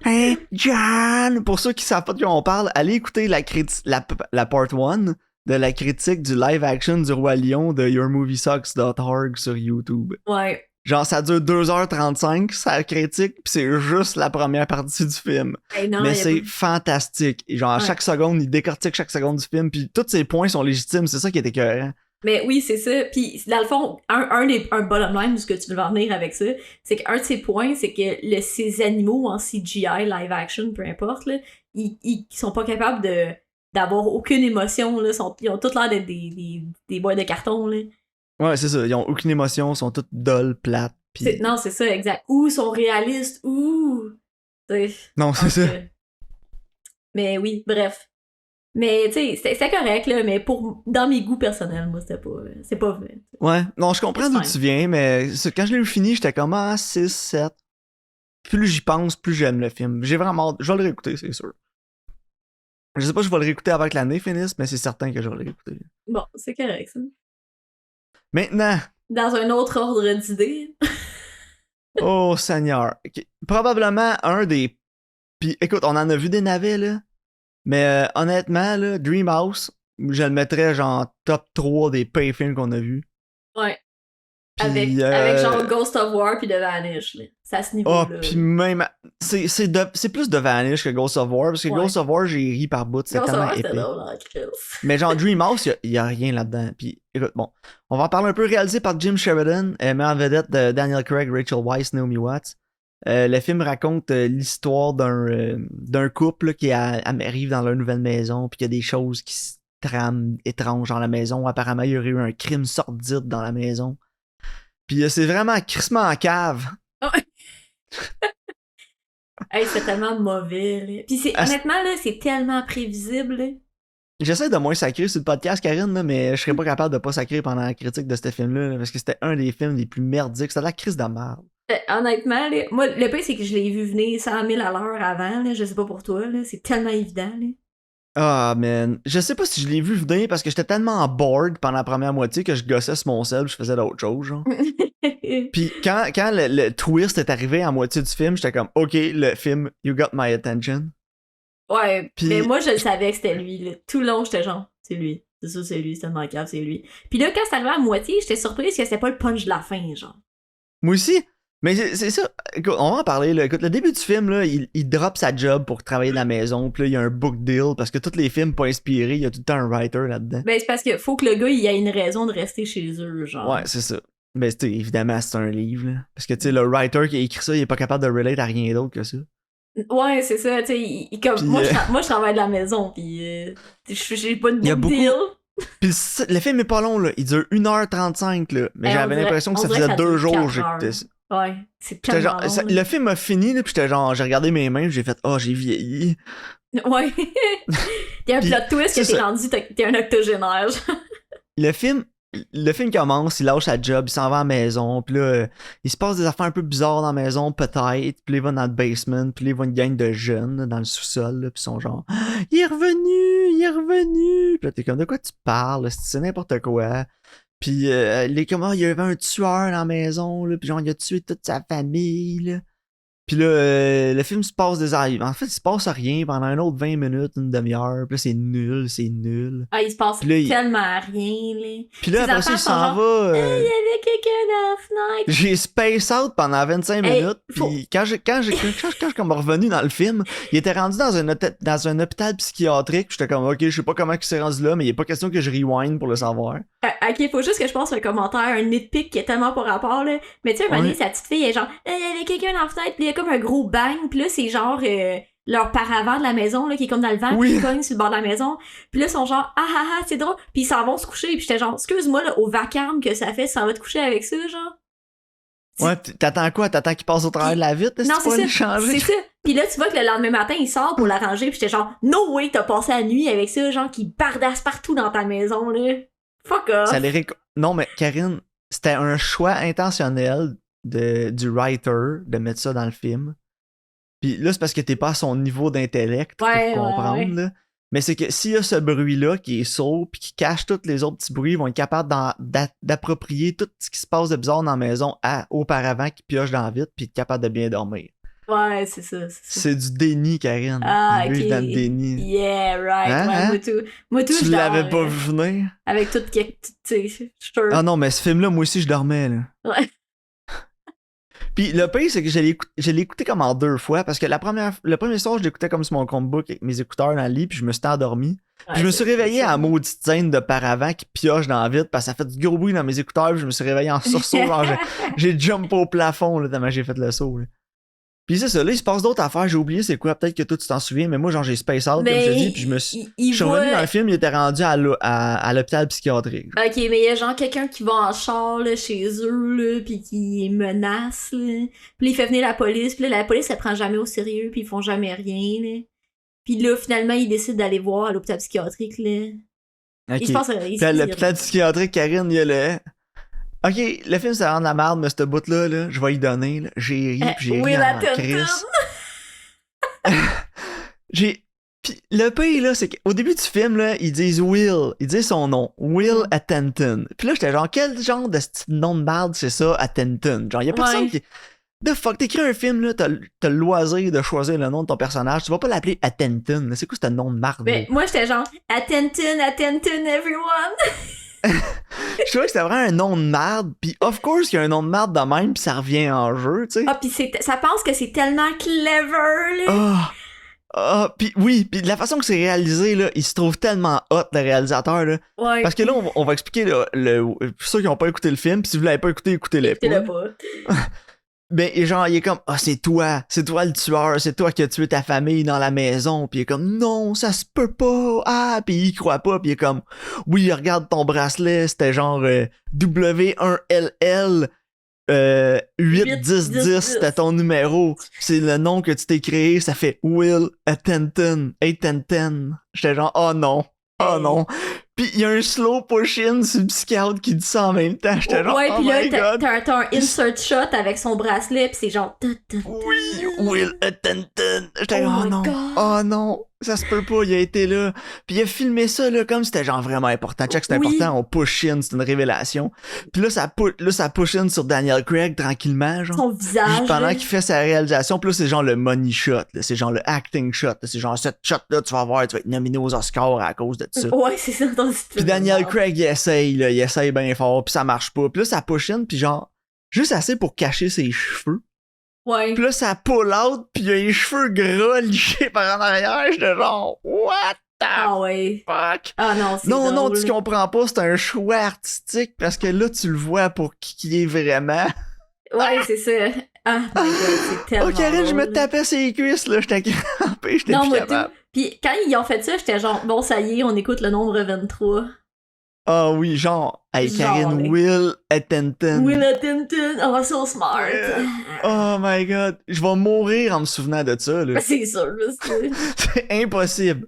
Hey, John! Pour ceux qui savent pas de quoi on parle, allez écouter la part 1 de la critique du live action du Roi Lion de yourmoviesucks.org sur YouTube. Ouais. Genre, ça dure 2h35, sa critique, pis c'est juste la première partie du film. Mais c'est fantastique. Et genre, à chaque seconde, il décortique chaque seconde du film, puis tous ses points sont légitimes, c'est ça qui est écœurant. Mais oui, c'est ça. Puis dans le fond, un bottom line de ce que tu veux en venir avec ça, c'est qu'un de ses points, c'est que ces animaux en CGI, live action, peu importe, là, ils sont pas capables d'avoir aucune émotion, là. Ils ont tous l'air d'être des boîtes de carton, là. Ouais, c'est ça. Ils ont aucune émotion, sont toutes dolles, plates. Pis... Non, c'est ça, exact. Ou sont réalistes, ou... Non, c'est ça. Mais oui, bref. Mais, tu sais, c'était correct, là, mais dans mes goûts personnels, moi, c'est pas vrai. Ouais, non, je comprends d'où tu viens, mais quand je l'ai fini, j'étais comme, 6, 7. Plus j'y pense, plus j'aime le film. J'ai vraiment hâte. Je vais le réécouter, c'est sûr. Je sais pas si je vais le réécouter avant que l'année finisse, mais c'est certain que je vais le réécouter. Bon, c'est correct, ça. Maintenant. Dans un autre ordre d'idées. Oh, Seigneur. Okay. Probablement un des... Puis, écoute, on en a vu des navets, là. Mais honnêtement, là, Dreamhouse, je le mettrais genre top 3 des pires films qu'on a vus. Ouais. Puis, avec genre Ghost of War puis The Vanish, là. C'est à ce niveau-là. Oh, puis même... C'est plus The Vanish que Ghost of War, parce que Ghost of War, j'ai ri par bout, c'est tellement épais. Mais genre Dreamhouse, il y a rien là-dedans. Puis écoute, bon, on va en parler un peu. Réalisé par Jim Sheridan, met en vedette de Daniel Craig, Rachel Weisz, Naomi Watts. Le film raconte l'histoire d'un couple qui arrive dans leur nouvelle maison, puis qu'il y a des choses qui se trament étranges dans la maison. Apparemment, il y aurait eu un crime sordide dans la maison. Puis c'est vraiment crissement en cave. Hey, c'est tellement mauvais, là. Pis honnêtement, là, c'est tellement prévisible, là. J'essaie de moins sacrer sur le podcast, Karine, là, mais je serais pas capable de pas sacrer pendant la critique de ce film-là, là, parce que c'était un des films les plus merdiques. C'était la crise de merde. Honnêtement, là, moi, le pire, c'est que je l'ai vu venir 100 000 à l'heure avant, là. Je sais pas pour toi, là. C'est tellement évident, là. Ah, man. Je sais pas si je l'ai vu venir parce que j'étais tellement bored pendant la première moitié que je gossais sur mon sel, je faisais d'autres choses, genre. Puis quand le twist est arrivé à moitié du film, j'étais comme, OK, le film, you got my attention. Ouais, Puis, mais moi, je le savais que c'était lui, là. Tout le long, j'étais genre, c'est lui. C'est ça, c'est lui, c'est tellement grave, c'est lui. Puis là, quand c'est arrivé à moitié, j'étais surprise que c'était pas le punch de la fin, genre. moi aussi. Mais c'est ça. Écoute, on va en parler, là. Écoute, le début du film, là, il drop sa job pour travailler de la maison. Puis là, il y a un book deal parce que tous les films pas inspirés, il y a tout le temps un writer là-dedans. Ben, c'est parce que faut que le gars, il ait une raison de rester chez eux, genre. Ouais, c'est ça. Mais évidemment, c'est un livre, là. Parce que, tu sais, le writer qui a écrit ça, il est pas capable de relate à rien d'autre que ça. Ouais, c'est ça, tu sais, comme, Puis, moi, je travaille de la maison, pis j'ai pas de book deal. Puis le film est pas long, là. Il dure 1h35, là. Mais j'avais l'impression que ça faisait 2 jours que j'écoutais ça. Ouais, c'est tellement long. Le film a fini, là, pis j'étais genre, j'ai regardé mes mains, j'ai fait, oh, j'ai vieilli. Ouais. T'as un plot twist que t'es rendu, t'es un octogénaire. Le film commence, il lâche sa job, il s'en va à la maison, puis là, il se passe des affaires un peu bizarres dans la maison, peut-être, puis là, il va dans le basement, puis là, il voit une gang de jeunes là, dans le sous-sol, puis ils sont genre « Il est revenu! » Puis là, t'es comme « De quoi tu parles? C'est n'importe quoi. » Puis il est comme « il y avait un tueur dans la maison, là, puis genre, il a tué toute sa famille, là. » Puis là, le film se passe des heures. En fait, il se passe rien pendant un autre 20 minutes, une demi-heure. Puis là, c'est nul. Ah, il se passe tellement rien, là. Puis là, après ça, il s'en va. Il y avait quelqu'un dans la fenêtre. J'ai space out pendant 25 minutes. Puis quand je suis comme revenu dans le film, il était rendu dans un hôpital psychiatrique. J'étais comme, OK, je sais pas comment il s'est rendu là, mais il est pas question que je rewind pour le savoir. Ok, faut juste que je passe un commentaire, un nitpick qui est tellement pas rapport, là. Mais tu sais, un moment donné, sa petite fille est genre, il y avait quelqu'un dans la fenêtre, puis il y a comme un gros bang, puis là, c'est genre leur paravent de la maison, là, qui est comme dans le vent, puis ils cognent sur le bord de la maison. Puis là, ils sont genre, c'est drôle. Puis ils s'en vont se coucher, puis j'étais genre, excuse-moi, là, au vacarme que ça fait, ça va te coucher avec ça, genre. Ouais, t'attends quoi? T'attends qu'il passe au travers de la vitre? Non, c'est ça. C'est ça. Puis là, tu vois que le lendemain matin, il sort pour l'arranger, puis j'étais genre, no way, t'as passé la nuit avec ça, genre, qui bardasse partout dans ta maison, là. Fuck off. Non, mais Karine, c'était un choix intentionnel du writer de mettre ça dans le film. Puis là, c'est parce que t'es pas à son niveau d'intellect pour comprendre, là. Mais c'est que s'il y a ce bruit-là qui est sourd puis qui cache tous les autres petits bruits, ils vont être capables d'approprier tout ce qui se passe de bizarre dans la maison auparavant qui pioche dans la vitre puis être capable de bien dormir. Ouais, c'est ça. C'est du déni, Karine. Ah, ok. Dans le déni. Yeah, right. Hein? Moi tout, tu l'avais pas vu venir? Avec tout, tu sais, Ah non, mais ce film-là, moi aussi, je dormais, là. Ouais. Puis le pire, c'est que je l'ai écouté comme en 2 fois, parce que le premier soir, je l'écoutais comme sur mon Chromebook avec mes écouteurs dans le lit, puis je me suis endormi. Puis je me suis réveillé à la maudite scène de paravent qui pioche dans la vitre, parce que ça fait du gros bruit dans mes écouteurs, puis je me suis réveillé en sursaut, genre j'ai jumpé au plafond, là, tellement j'ai fait le saut, là. Puis c'est ça, là, il se passe d'autres affaires, j'ai oublié c'est quoi, peut-être que toi tu t'en souviens, mais moi, genre, j'ai space out, comme je te dis, puis je suis revenu dans le film, il était rendu à l'hôpital psychiatrique. Ok, mais il y a genre quelqu'un qui va en char, là, chez eux, là, pis qui menace, là. Puis il fait venir la police, puis là, la police, elle prend jamais au sérieux, puis ils font jamais rien, là. Puis là, finalement, il décide d'aller voir à l'hôpital psychiatrique, là. Ok. Il se passe puis à l'hôpital psychiatrique, Karine, il y a le... Ok, le film, ça rend de la merde, mais ce bout-là, là, je vais y donner, là. J'ai ri, puis j'ai ri en crise. Puis le pire, là, c'est qu'au début du film, là, ils disent Will. Ils disent son nom. Will Attenton. Puis là, j'étais genre, quel genre de nom de merde c'est ça, Attenton? Genre, y'a personne qui... The fuck, t'écris un film, là, t'as le loisir de choisir le nom de ton personnage. Tu vas pas l'appeler Attenton. C'est quoi ce nom de merde? Mais moi, j'étais genre, Attenton, everyone! Je trouvais que c'était vraiment un nom de merde, pis of course qu'il y a un nom de merde de même, pis ça revient en jeu, tu sais. Ah, pis ça pense que c'est tellement clever, là. Pis oui, pis de la façon que c'est réalisé, là, il se trouve tellement hot, le réalisateur, là. Ouais. Parce que là, on va expliquer, pour ceux qui n'ont pas écouté le film, pis si vous l'avez pas écouté, écoutez-le pas. Ben, genre, il est comme, c'est toi le tueur, c'est toi qui as tué ta famille dans la maison, pis il est comme, non, ça se peut pas, pis il croit pas, pis il est comme, oui, regarde ton bracelet, c'était genre W1LL, 8, 10, 10, c'était ton numéro. C'est le nom que tu t'es créé, ça fait Will Attenton. J'étais genre, oh non. Oh non. Pis il y a un slow push-in sur le psychiatre qui dit ça en même temps. J'étais genre, ouais, oh pis my là, God. t'as un insert shot avec son bracelet, pis c'est genre... Oui, Will Attenton. J'étais Oh genre, oh my non. God. Oh non. Ça se peut pas, il a été là. Puis il a filmé ça là comme c'était genre vraiment important. Check, c'est Oui. important, on push-in, c'est une révélation. Puis là, ça push-in sur Daniel Craig tranquillement, genre. Son visage. Pendant là. qu'il fait sa réalisation, puis là, c'est genre le money shot, là. C'est genre le acting shot, là. C'est genre cette shot-là, tu vas voir, tu vas être nominé aux Oscars à cause de ça. Ouais, c'est ça. Puis Daniel Craig, il essaye bien fort, puis ça marche pas. Puis là, ça push-in, puis genre, juste assez pour cacher ses cheveux. Ouais. Puis là, ça pull out, puis il a les cheveux gras lichés par en arrière. J'étais genre, what the Ah ouais. fuck? Ah non, c'est Non, drôle. tu comprends pas, c'est un choix artistique, parce que là, tu le vois pour qui il est vraiment. Ouais, c'est ça. Ah, my God, c'est tellement Oh, Karine, je me drôle. tapais ses cuisses, là, j'étais crampé, j'étais Non, plus moi capable. tout. Puis quand ils ont fait ça, j'étais genre, bon, ça y est, on écoute le nombre 23. Ah oui, genre, hey, Genre, Karine, mais- Will Attenton. Will Attenton, oh, so smart. Oh my God, je vais mourir en me souvenant de ça, là. C'est sûr, parce que... C'est impossible.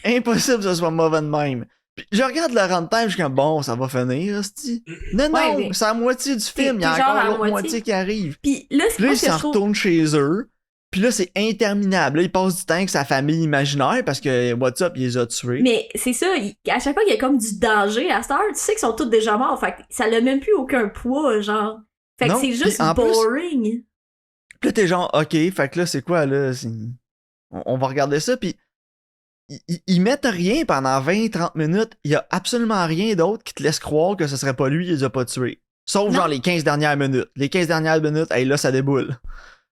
Impossible que ce soit mauvais de même. Puis je regarde le runtime, je suis comme, bon, ça va finir, hostie. Non, Ouais, non, mais- c'est la moitié du film, il y a t'es genre encore à la l'autre moitié. moitié qui arrive. Puis là, c'est Puis là, moi ils ce que s'en je trouve... retournent chez eux. Puis là, c'est interminable. Là, il passe du temps avec sa famille imaginaire parce que What's Up, il les a tués. Mais c'est ça, à chaque fois qu'il y a comme du danger à cette heure, tu sais qu'ils sont tous déjà morts, fait que ça n'a même plus aucun poids, genre. Fait que Non, c'est juste puis en plus- boring. Puis là, t'es genre, OK, fait que là, c'est quoi, là? On va regarder ça, puis ils mettent rien pendant 20-30 minutes. Il y a absolument rien d'autre qui te laisse croire que ce serait pas lui, il les a pas tués. Sauf Non. genre les 15 dernières minutes. Les 15 dernières minutes, hey, là, ça déboule.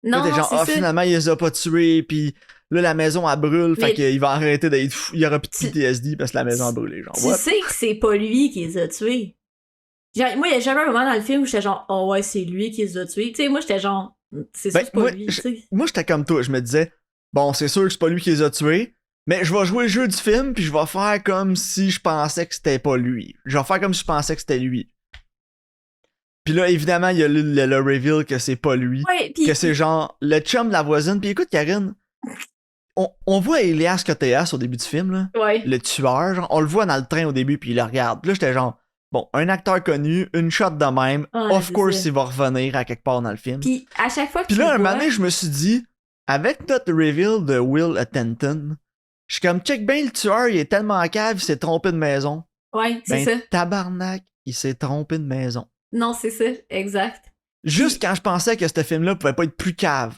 Non, Là, t'es non, genre, c'est ça. finalement, il les a pas tués, puis là, la maison, elle brûle, Mais- fait qu'il va arrêter d'être fou. Il y aura plus de Tu- PTSD parce que la maison a brûlé, genre, Tu what? sais que c'est pas lui qui les a tués. Genre, moi, il y a jamais un moment dans le film où j'étais genre, oh ouais, c'est lui qui les a tués. Tu sais, moi, j'étais genre, c'est sûr Ben, que c'est pas moi, lui, tu sais. Moi, j'étais comme toi, je me disais, bon, c'est sûr que c'est pas lui qui les a tués, mais je vais jouer le jeu du film, puis je vais faire comme si je pensais que c'était pas lui. Je vais faire comme si je pensais que c'était lui. Puis là, évidemment, il y a le reveal que c'est pas lui. Ouais, pis... Que c'est genre le chum de la voisine. Puis écoute, Karine, on voit Elias Koteas au début du film, là, Ouais. le tueur, genre, on le voit dans le train au début, puis il le regarde. Puis là, j'étais genre, bon, un acteur connu, une shot de même, Ouais, of c'est course, ça. il va revenir à quelque part dans le film. Pis à chaque fois que Puis tu là, un le moment vois... donné, je me suis dit, avec notre reveal de Will Attenton, je suis comme, check bien, le tueur, il est tellement cave, il s'est trompé de maison. Ouais, c'est Ben, ça. tabarnak, il s'est trompé de maison. Non, c'est ça, exact. Juste quand je pensais que ce film-là pouvait pas être plus cave.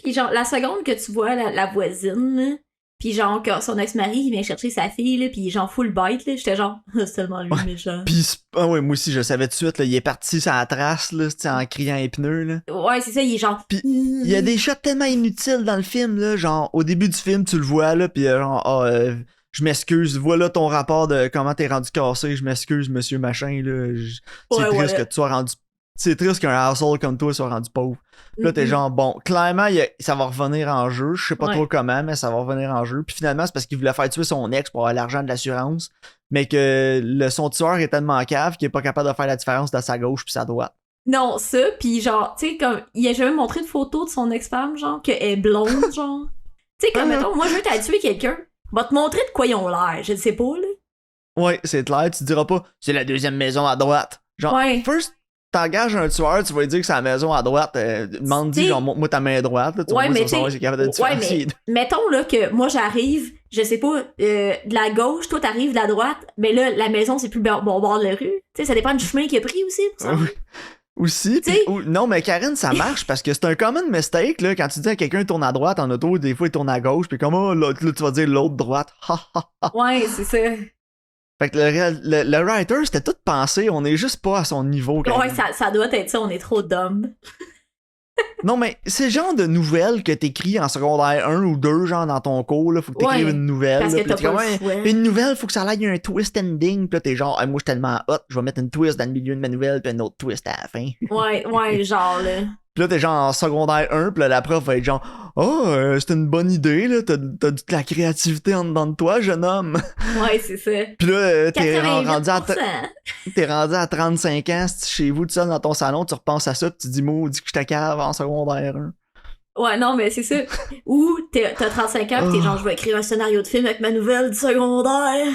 Puis genre, la seconde que tu vois la voisine, là, pis genre, que son ex-mari, il vient chercher sa fille, là, pis il est genre full bite, là, j'étais genre, c'est tellement lui, Ouais. méchant. Pis, ah ouais, moi aussi, je savais tout de suite, là, il est parti sur la trace, là, c'était en criant les pneus, là. Ouais, c'est ça, il est genre... Pis, il y a des shots tellement inutiles dans le film, là, genre, au début du film, tu le vois, là, pis genre, je m'excuse, voilà ton rapport de comment t'es rendu cassé, je m'excuse, monsieur machin, là, c'est Ouais, triste ouais. que tu sois rendu... C'est triste qu'un asshole comme toi soit rendu pauvre. Là, t'es Mhm. genre, bon, clairement, ça va revenir en jeu. Je sais pas Ouais. trop comment, mais ça va revenir en jeu. Puis finalement, c'est parce qu'il voulait faire tuer son ex pour avoir l'argent de l'assurance, mais que son tueur est tellement cave qu'il est pas capable de faire la différence de sa gauche puis sa droite. Non, ça, pis genre, tu sais, comme, il a jamais montré de photo de son ex-femme, genre, qu'elle est blonde, genre. Tu sais, comme, mettons, moi, je veux t'aller tuer quelqu'un, va te montrer de quoi ils ont l'air, je ne sais pas, là. Ouais, c'est clair, tu diras pas, c'est la deuxième maison à droite. Genre, Ouais. first, t'engages un tueur, tu vas lui dire que c'est la maison à droite, demande-lui, T'sais- genre, montre-moi ta main droite, là, tu Ouais, vas mais voir si t'sais- c'est capable de Ouais, différencier. mais mettons là que moi j'arrive, je sais pas, de la gauche, toi t'arrives de la droite, mais là la maison c'est plus bon bord de la rue. Tu sais, ça dépend du chemin qu'il a pris aussi. Ça. Oui. Aussi, pis, T'sais- non, mais Karine, ça marche parce que c'est un common mistake, là, quand tu dis à quelqu'un tourne à droite en auto, des fois il tourne à gauche, puis comme, oh, là, tu vas dire l'autre droite, ha ha ha. Ouais, c'est ça. Fait que le writer, c'était tout pensé, on est juste pas à son niveau. Karine. Ouais, ça doit être ça, on est trop dumb. Non, mais c'est le genre de nouvelles que t'écris en secondaire 1 ou 2, genre dans ton cours, là, faut que t'écrives Ouais, une nouvelle. parce là, que pis là, t'as t'es comme, pas le ouais, choix. une nouvelle, faut que ça aille un twist ending, pis là t'es genre, moi je suis tellement hot, je vais mettre une twist dans le milieu de ma nouvelle, pis un autre twist à la fin. Ouais, genre là. Pis là, t'es genre en secondaire 1, pis là, la prof va être genre « Oh, c'est une bonne idée, là, t'as de la créativité en dedans de toi, jeune homme. » Ouais, c'est ça. Pis là, t'es 88%. rendu à 35 ans, si chez vous, tout seul dans ton salon, tu repenses à ça, pis tu dis « Maudit que je cave en secondaire 1. » Ouais, non, mais c'est ça. Ou t'as 35 ans pis t'es genre, je vais écrire un scénario de film avec ma nouvelle du secondaire.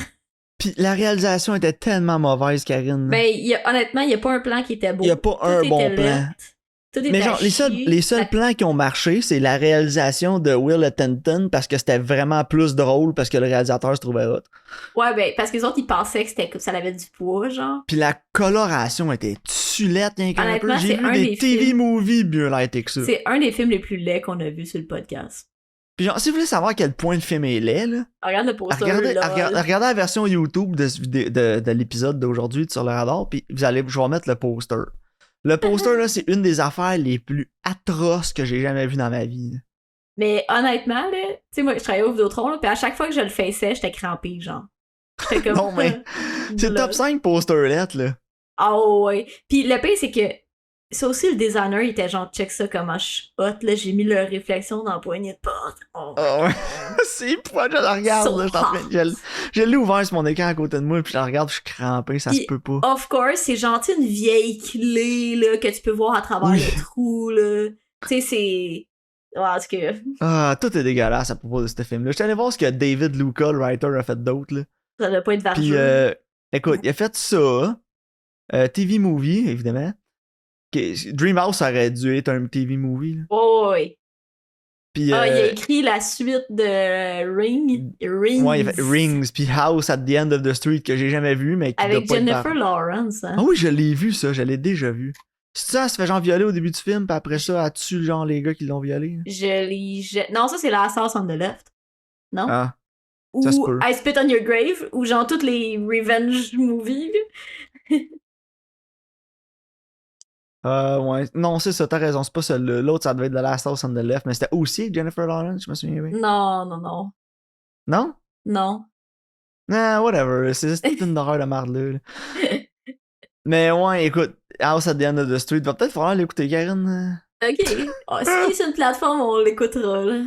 Pis la réalisation était tellement mauvaise, Karine. Ben, honnêtement, il y a pas un plan qui était beau. Il y a pas un bon plan. Tout était Mais genre, les seuls plans qui ont marché, c'est la réalisation de Will Attenton parce que c'était vraiment plus drôle parce que le réalisateur se trouvait hot. Ouais, ben, parce que les autres, ils pensaient que ça avait du poids, genre. Puis la coloration était tulette, rien qu'un peu. Honnêtement, J'ai vu des TV movies mieux lightés que ça. C'est un des films les plus laids qu'on a vu sur le podcast. Puis genre, si vous voulez savoir à quel point le film est laid, là, Regarde le poster, regardez la version YouTube de l'épisode d'aujourd'hui de Sur le radar, puis je vais remettre le poster. Le poster, là, c'est une des affaires les plus atroces que j'ai jamais vues dans ma vie. Mais honnêtement, là, tu sais, moi, je travaillais au Vidéotron, là, pis à chaque fois que je le faisais, j'étais crampée, genre. J'étais comme... Non, mais c'est top 5 posterlettes, là. Ah ouais. Pis le pire, c'est que ça aussi, le designer, il était genre, check ça, comment je suis hot, là, j'ai mis leur réflexion dans la poignée de porte. Oh, ouais. C'est pourquoi je la regarde, so là, je l'ai ouvert sur mon écran à côté de moi, puis je la regarde, je suis crampé, ça se peut pas. Of course, c'est gentil, une vieille clé, là, que tu peux voir à travers le trou, là. Tu sais, c'est... Ouais, en tout cas... Ah, tout est dégueulasse à propos de ce film-là. Je suis allé voir ce que David Luca, le writer, a fait d'autre, là. Ça doit pas être vargeux. Puis, écoute, il a fait ça, TV Movie, évidemment. Dreamhouse aurait dû être un TV Movie, là. Oh, oui. Puis, il a écrit la suite de Rings. Ouais, il a fait Rings, puis House at the End of the Street, que j'ai jamais vu, mais qui avec doit pas Jennifer Lawrence, hein. Ah oui, je l'ai vu, ça, je l'ai déjà vu. C'est ça, elle se fait genre violer au début du film, puis après ça, elle tue genre les gars qui l'ont violé. Non, ça, c'est la Sauce on the Left. Non? Ah. Ou Ça se peut. I Spit on Your Grave, ou genre toutes les revenge movies. Ouais. Non, c'est ça, t'as raison, c'est pas celle-là. L'autre, ça devait être The Last House on the Left, mais c'était aussi Jennifer Lawrence, je me souviens bien. Non. Non? Non. Nah, whatever, c'est juste une horreur de marde là. Mais ouais, écoute, House at the End of the Street, va peut-être falloir l'écouter, Karine. Ok. Oh, si c'est une plateforme, on l'écoutera, là.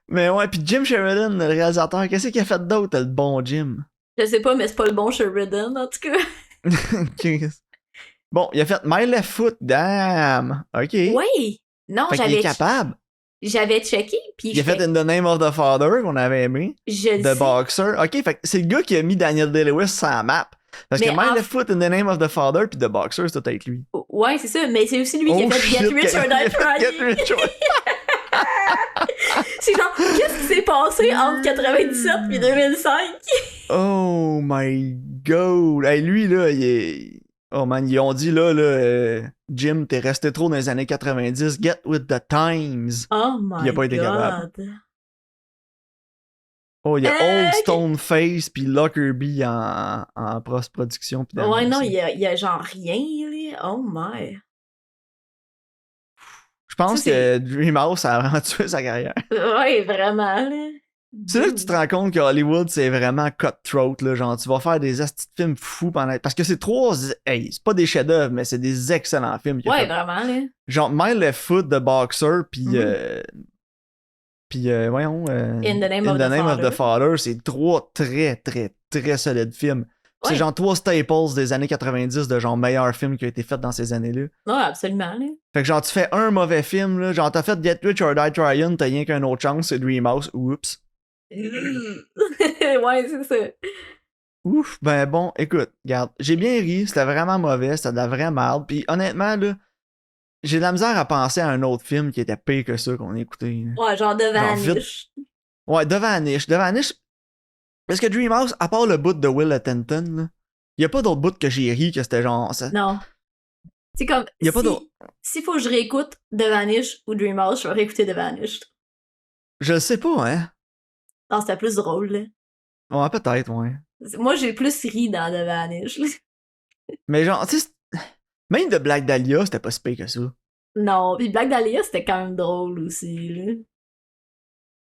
Mais ouais, pis Jim Sheridan, le réalisateur, qu'est-ce qu'il a fait d'autre, le bon Jim? Je sais pas, mais c'est pas le bon Sheridan, en tout cas. Bon, il a fait My Left Foot, damn! Ok. Oui! Non, fait qu'il est capable. J'avais checké, puis il a fait In the Name of the Father, qu'on avait aimé. The Boxer. Ok, fait que c'est le gars qui a mis Daniel Day-Lewis sur la map. Parce que My Left Foot, In the Name of the Father, puis The Boxer, c'est tout avec lui. Ouais, c'est ça, mais c'est aussi lui qui a fait Get Rich or Die Trying. Get Rich or... C'est genre, qu'est-ce qui s'est passé entre 97 et 2005? Oh my god! Hey, lui, là, il est... Oh man, ils ont dit là, Jim, t'es resté trop dans les années 90, get with the times. Oh my god. Il a pas été capable. Oh, il y a Old Stone Face puis Lockerbie en post-production. Ouais, non, il y a genre rien, là. Oh my. Je pense que Dreamhouse a vraiment tué sa carrière. Ouais, vraiment, là. C'est là que tu te rends compte que Hollywood, c'est vraiment cutthroat, là. Genre, tu vas faire des astuces de films fous pendant... Parce que c'est Hey, c'est pas des chefs-d'œuvre, mais c'est des excellents films. Ouais, vraiment, là. Genre, My Left Foot, The Boxer, puis... voyons... In the Name of the Father, c'est 3 très, très, très solides films. Ouais. C'est genre 3 staples des années 90 de genre meilleurs films qui ont été faits dans ces années-là. Ouais, absolument, là. Fait que genre, tu fais un mauvais film, là. Genre, t'as fait Get Rich or Die Trying, t'as rien qu'une autre chance, c'est Dreamhouse. Oups. Ouais, c'est ça. Ouf, ben bon, écoute, regarde, j'ai bien ri, c'était vraiment mauvais, c'était de la vraie merde, pis honnêtement, là, j'ai de la misère à penser à un autre film qui était pire que ça qu'on écoutait. Ouais, genre The Vanish. Ouais, The Vanish, parce que Dreamhouse, à part le bout de Will Attenton, là, y a pas d'autre bout que j'ai ri que c'était genre ça. Non. C'est comme, y a pas d'autre. S'il faut que je réécoute The Vanish ou Dreamhouse, je vais réécouter The Vanish. Je sais pas, hein. Non, c'était plus drôle, là. Ouais, peut-être, ouais. Moi, j'ai plus ri dans The Vanish. Mais genre, tu sais, même de Black Dahlia, c'était pas si pire que ça. Non, pis Black Dahlia, c'était quand même drôle aussi, là.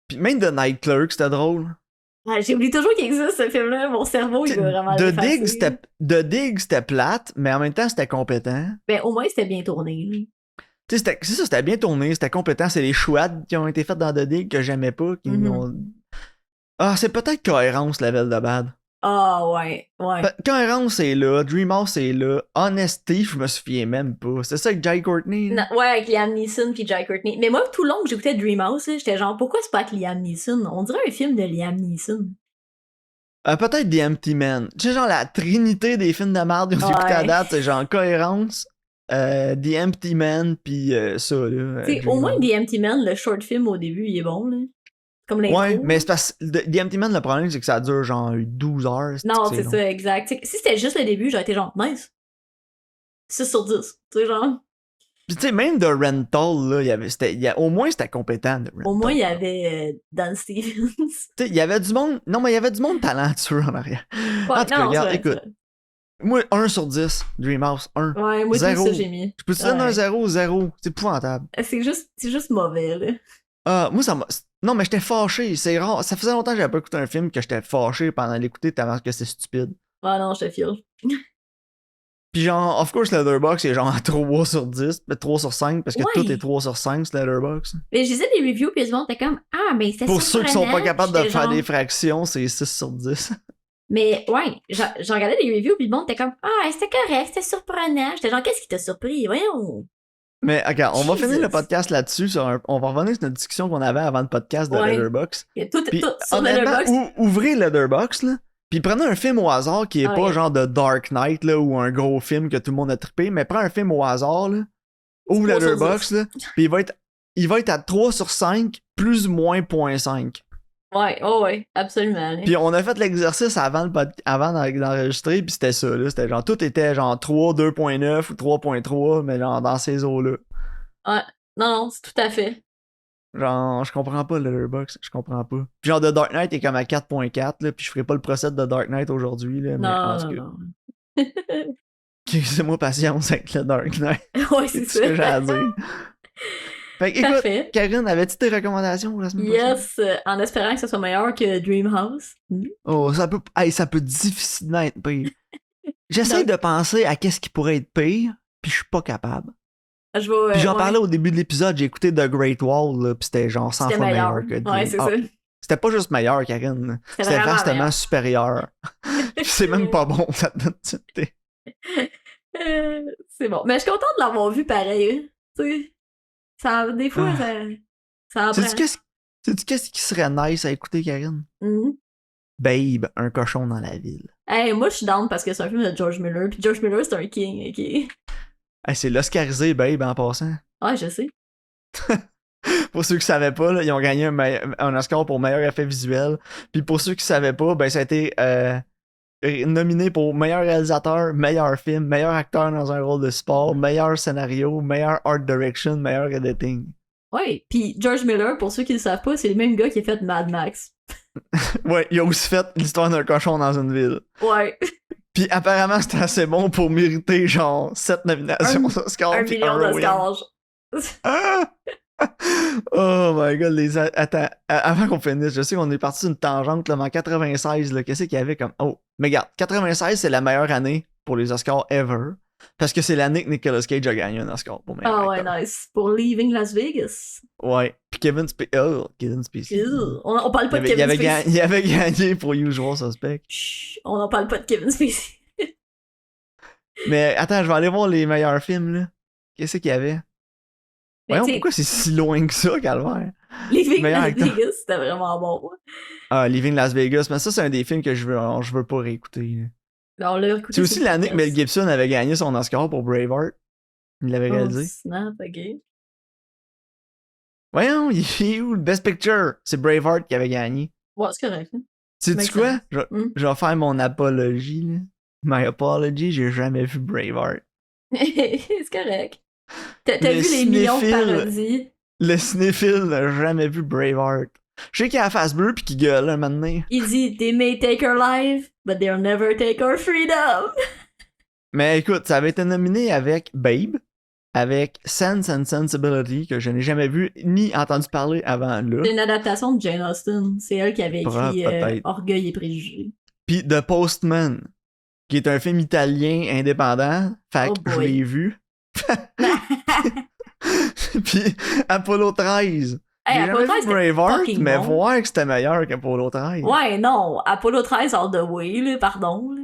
Pis même de Night Clerk, c'était drôle. Ouais, j'oublie toujours qu'il existe ce film-là. Mon cerveau, il veut vraiment The Dig, c'était plate, mais en même temps, c'était compétent. Ben, au moins, c'était bien tourné, là. Tu sais, c'est ça, c'était bien tourné, c'était compétent. C'est les chouettes qui ont été faites dans The Dig que j'aimais pas. Ah, c'est peut-être Cohérence, Level de Bad. Ah, ouais. Cohérence est là, Dreamhouse est là, Honesty, je me souviens même pas. C'est ça avec Jai Courtney? Non, ouais, avec Liam Neeson puis Jai Courtney. Mais moi, tout le long que j'écoutais Dreamhouse, j'étais genre, pourquoi c'est pas avec Liam Neeson? On dirait un film de Liam Neeson. Peut-être The Empty Man. Tu sais, genre la trinité des films de merde qu'on écouté à date, c'est genre Cohérence, The Empty Man, pis ça, là. T'sais, au moins, The Empty Man, le short film au début, il est bon, là. Comme l'intro. Ouais, mais c'est parce que The Empty Man, le problème, c'est que ça dure genre 12 heures. Non, c'est ça, exact. T'sais, si c'était juste le début, j'aurais été genre, nice. 6 sur 10. Tu sais, genre. Pis tu sais, même The Rental, là, au moins c'était compétent, The Rental. Au moins, il y avait Dan Stevens. Tu sais, il y avait du monde. Non, mais il y avait du monde talentueux en arrière. Ouais, en tout cas, non, regarde, vrai, écoute. Moi, 1 sur 10, Dreamhouse, 1. Ouais, moi, c'est ça, j'ai mis. Je peux te donner un 0. C'est épouvantable. C'est juste mauvais, là. Moi, ça m'a. Non, mais j'étais fâché. C'est rare. Ça faisait longtemps que j'avais pas écouté un film que j'étais fâché pendant l'écouter tellement que c'est stupide. Ah non, je te file. Puis genre, of course, Letterboxd, c'est genre 3 sur 10, 3 sur 5, parce que tout est 3 sur 5 sur Letterboxd. Mais je disais des reviews, puis les gens étaient comme, ah, mais c'est pour ceux qui sont pas capables de faire genre... des fractions, c'est 6 sur 10. Mais ouais, je regardais les reviews, puis le monde était comme, ah, c'était correct, c'était surprenant. J'étais genre, qu'est-ce qui t'a surpris? Voyons. Mais ok, on va finir le podcast là-dessus. On va revenir sur notre discussion qu'on avait avant le podcast de Letterboxd. Tout sur honnêtement, Letterboxd. ouvrez Letterboxd, là. Puis prenez un film au hasard qui est pas genre de Dark Knight, là, ou un gros film que tout le monde a trippé, mais prends un film au hasard, là. Ouvre Letterboxd, là. Puis il va être à 3 sur 5, plus ou moins 0.5. Ouais, oh ouais, absolument. Puis on a fait l'exercice avant d'enregistrer, puis c'était ça, là. C'était genre, tout était genre 3, 2.9 ou 3.3, mais genre dans ces eaux-là. Ouais, non, c'est tout à fait. Genre, je comprends pas le Letterboxd, je comprends pas. Puis genre, The Dark Knight est comme à 4.4, là, puis je ferai pas le procès de The Dark Knight aujourd'hui, là, mais en tout cas. Non. Excusez-moi patience avec le Dark Knight. Ouais, c'est ça. ce que j'ai à dire. Fait que, écoute, Parfait. Karine, avais-tu tes recommandations pour la semaine prochaine? Yes, en espérant que ce soit meilleur que Dreamhouse. Oh, ça peut difficilement être pire. J'essaie de penser à qu'est-ce qui pourrait être pire, puis je suis pas capable. Puis j'en parlais au début de l'épisode, j'ai écouté The Great Wall, là, pis c'était genre 100 fois meilleur que Dream. Ouais, c'est ça. C'était pas juste meilleur, Karine. C'était vastement meilleur. Supérieur. C'est même pas bon, ça te donne. C'est bon. Mais je suis contente de l'avoir vu pareil. Tu sais, ça, des fois, ça apprend. Sais-tu qu'est-ce qui serait nice à écouter, Karine? Babe, un cochon dans la ville. Hey, moi, je suis down parce que c'est un film de George Miller, puis George Miller, c'est un king, ok? Hey, c'est l'Oscarisé, Babe, en passant. Ouais, je sais. Pour ceux qui savaient pas, là, ils ont gagné un Oscar pour meilleur effet visuel. Puis pour ceux qui savaient pas, ben ça a été nominé pour meilleur réalisateur, meilleur film, meilleur acteur dans un rôle de sport, meilleur scénario, meilleur art direction, meilleur editing. Ouais, puis George Miller, pour ceux qui le savent pas, c'est le même gars qui a fait Mad Max. Ouais, il a aussi fait l'histoire d'un cochon dans une ville. Ouais. Puis apparemment, c'était assez bon pour mériter genre 7 nominations aux Oscars. 1 million d'Oscars. Oh my god, attends, avant qu'on finisse, je sais qu'on est parti sur une tangente, là, mais en 96, là, qu'est-ce qu'il y avait comme... Oh, mais regarde, 96, c'est la meilleure année pour les Oscars ever, parce que c'est l'année que Nicolas Cage a gagné un Oscar pour meilleur acteur. Ouais, nice. Pour Leaving Las Vegas. Ouais, puis Kevin Spacey. On parle pas de Kevin Spacey. Il avait gagné pour Usual Suspect. Chut, on en parle pas de Kevin Spacey. Mais attends, je vais aller voir les meilleurs films, là. Qu'est-ce qu'il y avait? Voyons, pourquoi c'est si loin que ça, Calvaire? Leaving Las Vegas, c'était vraiment bon. Ah, Leaving Las Vegas, mais ça, c'est un des films que je veux pas réécouter. C'est aussi l'année que Mel Gibson avait gagné son Oscar pour Braveheart. Il l'avait réalisé. Snap, ok. Voyons, il est où le Best Picture? C'est Braveheart qui avait gagné. Ouais, c'est correct. Sais-tu quoi? Je vais faire mon apologie, là. My apology, j'ai jamais vu Braveheart. C'est correct. T'as vu les millions de parodies? Le cinéphile n'a jamais vu Braveheart. Je sais qu'il a la face bleue pis qu'il gueule un moment donné. Il dit « They may take our life, but they'll never take our freedom. » Mais écoute, ça avait été nominé avec Babe, avec Sense and Sensibility, que je n'ai jamais vu ni entendu parler avant là. C'est une adaptation de Jane Austen. C'est elle qui avait écrit Orgueil et Préjugés. Puis The Postman, qui est un film italien indépendant. Fait que je l'ai vu. Puis Apollo 13. Hey, J'ai Apollo jamais 13, vu Braveheart, fucking mais bon. voir que c'était meilleur qu'Apollo 13. Ouais, non, Apollo 13 all the way, là, pardon, là.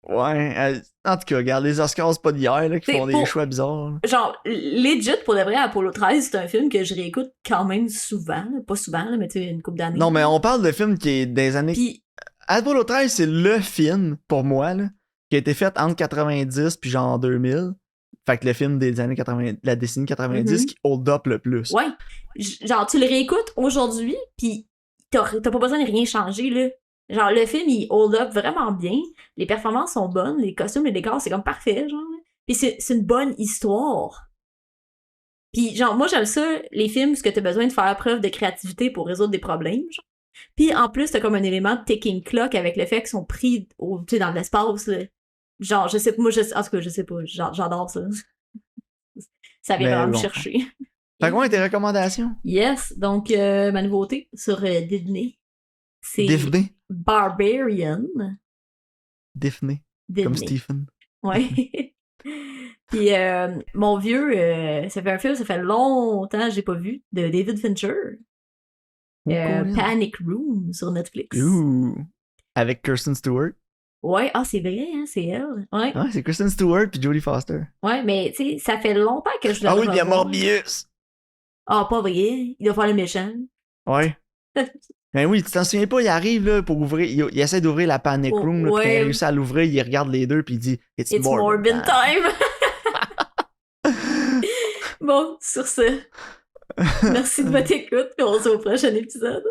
Ouais, en tout cas, regarde, les Oscars, c'est pas d'hier, là, qui T'sais, font des pour- choix bizarres. Là. Genre, legit, pour de vrai, Apollo 13, c'est un film que je réécoute quand même souvent, là. Pas souvent, là, mais tu sais, une couple d'années. Non, mais on parle de film qui est des années... Puis, Apollo 13, c'est le film, pour moi, là, qui a été fait entre 90 puis genre 2000. Fait que le film des années 80, la décennie 90 qui hold up le plus. ouais, genre, tu le réécoutes aujourd'hui, puis t'as pas besoin de rien changer, là. Genre, le film, il hold up vraiment bien, les performances sont bonnes, les costumes, les décors, c'est comme parfait, genre. Puis c'est une bonne histoire. Puis genre, moi, j'aime ça, les films, parce que t'as besoin de faire preuve de créativité pour résoudre des problèmes, genre. Puis en plus, t'as comme un élément de ticking clock avec le fait qu'ils sont pris tu sais, dans l'espace, là. Genre, je sais pas, en tout cas, je sais pas, j'adore ça. Ça vient Mais vraiment me bon. chercher. Fait quoi, tes recommandations? Yes, donc ma nouveauté sur Disney, c'est Disney. Barbarian. Disney. Disney. Comme Stephen. Ouais. Puis mon vieux, ça fait un film, ça fait longtemps que j'ai pas vu, de David Fincher. Panic Room sur Netflix. Ouh. Avec Kirsten Stewart. Ouais, c'est vrai, hein, c'est elle. Ouais. Ah, c'est Kristen Stewart puis Jodie Foster. Ouais, mais tu sais, ça fait longtemps que je le Ah oui, il y a revois. Morbius. Ah, pas vrai. Il doit faire le méchant. Ouais. Ben oui, tu t'en souviens pas, il arrive là pour ouvrir, il essaie d'ouvrir la Panic Room, là, puis quand il réussit à l'ouvrir, il regarde les deux puis il dit It's Morbin time. Bon, sur ce, merci de votre écoute, puis on se voit au prochain épisode.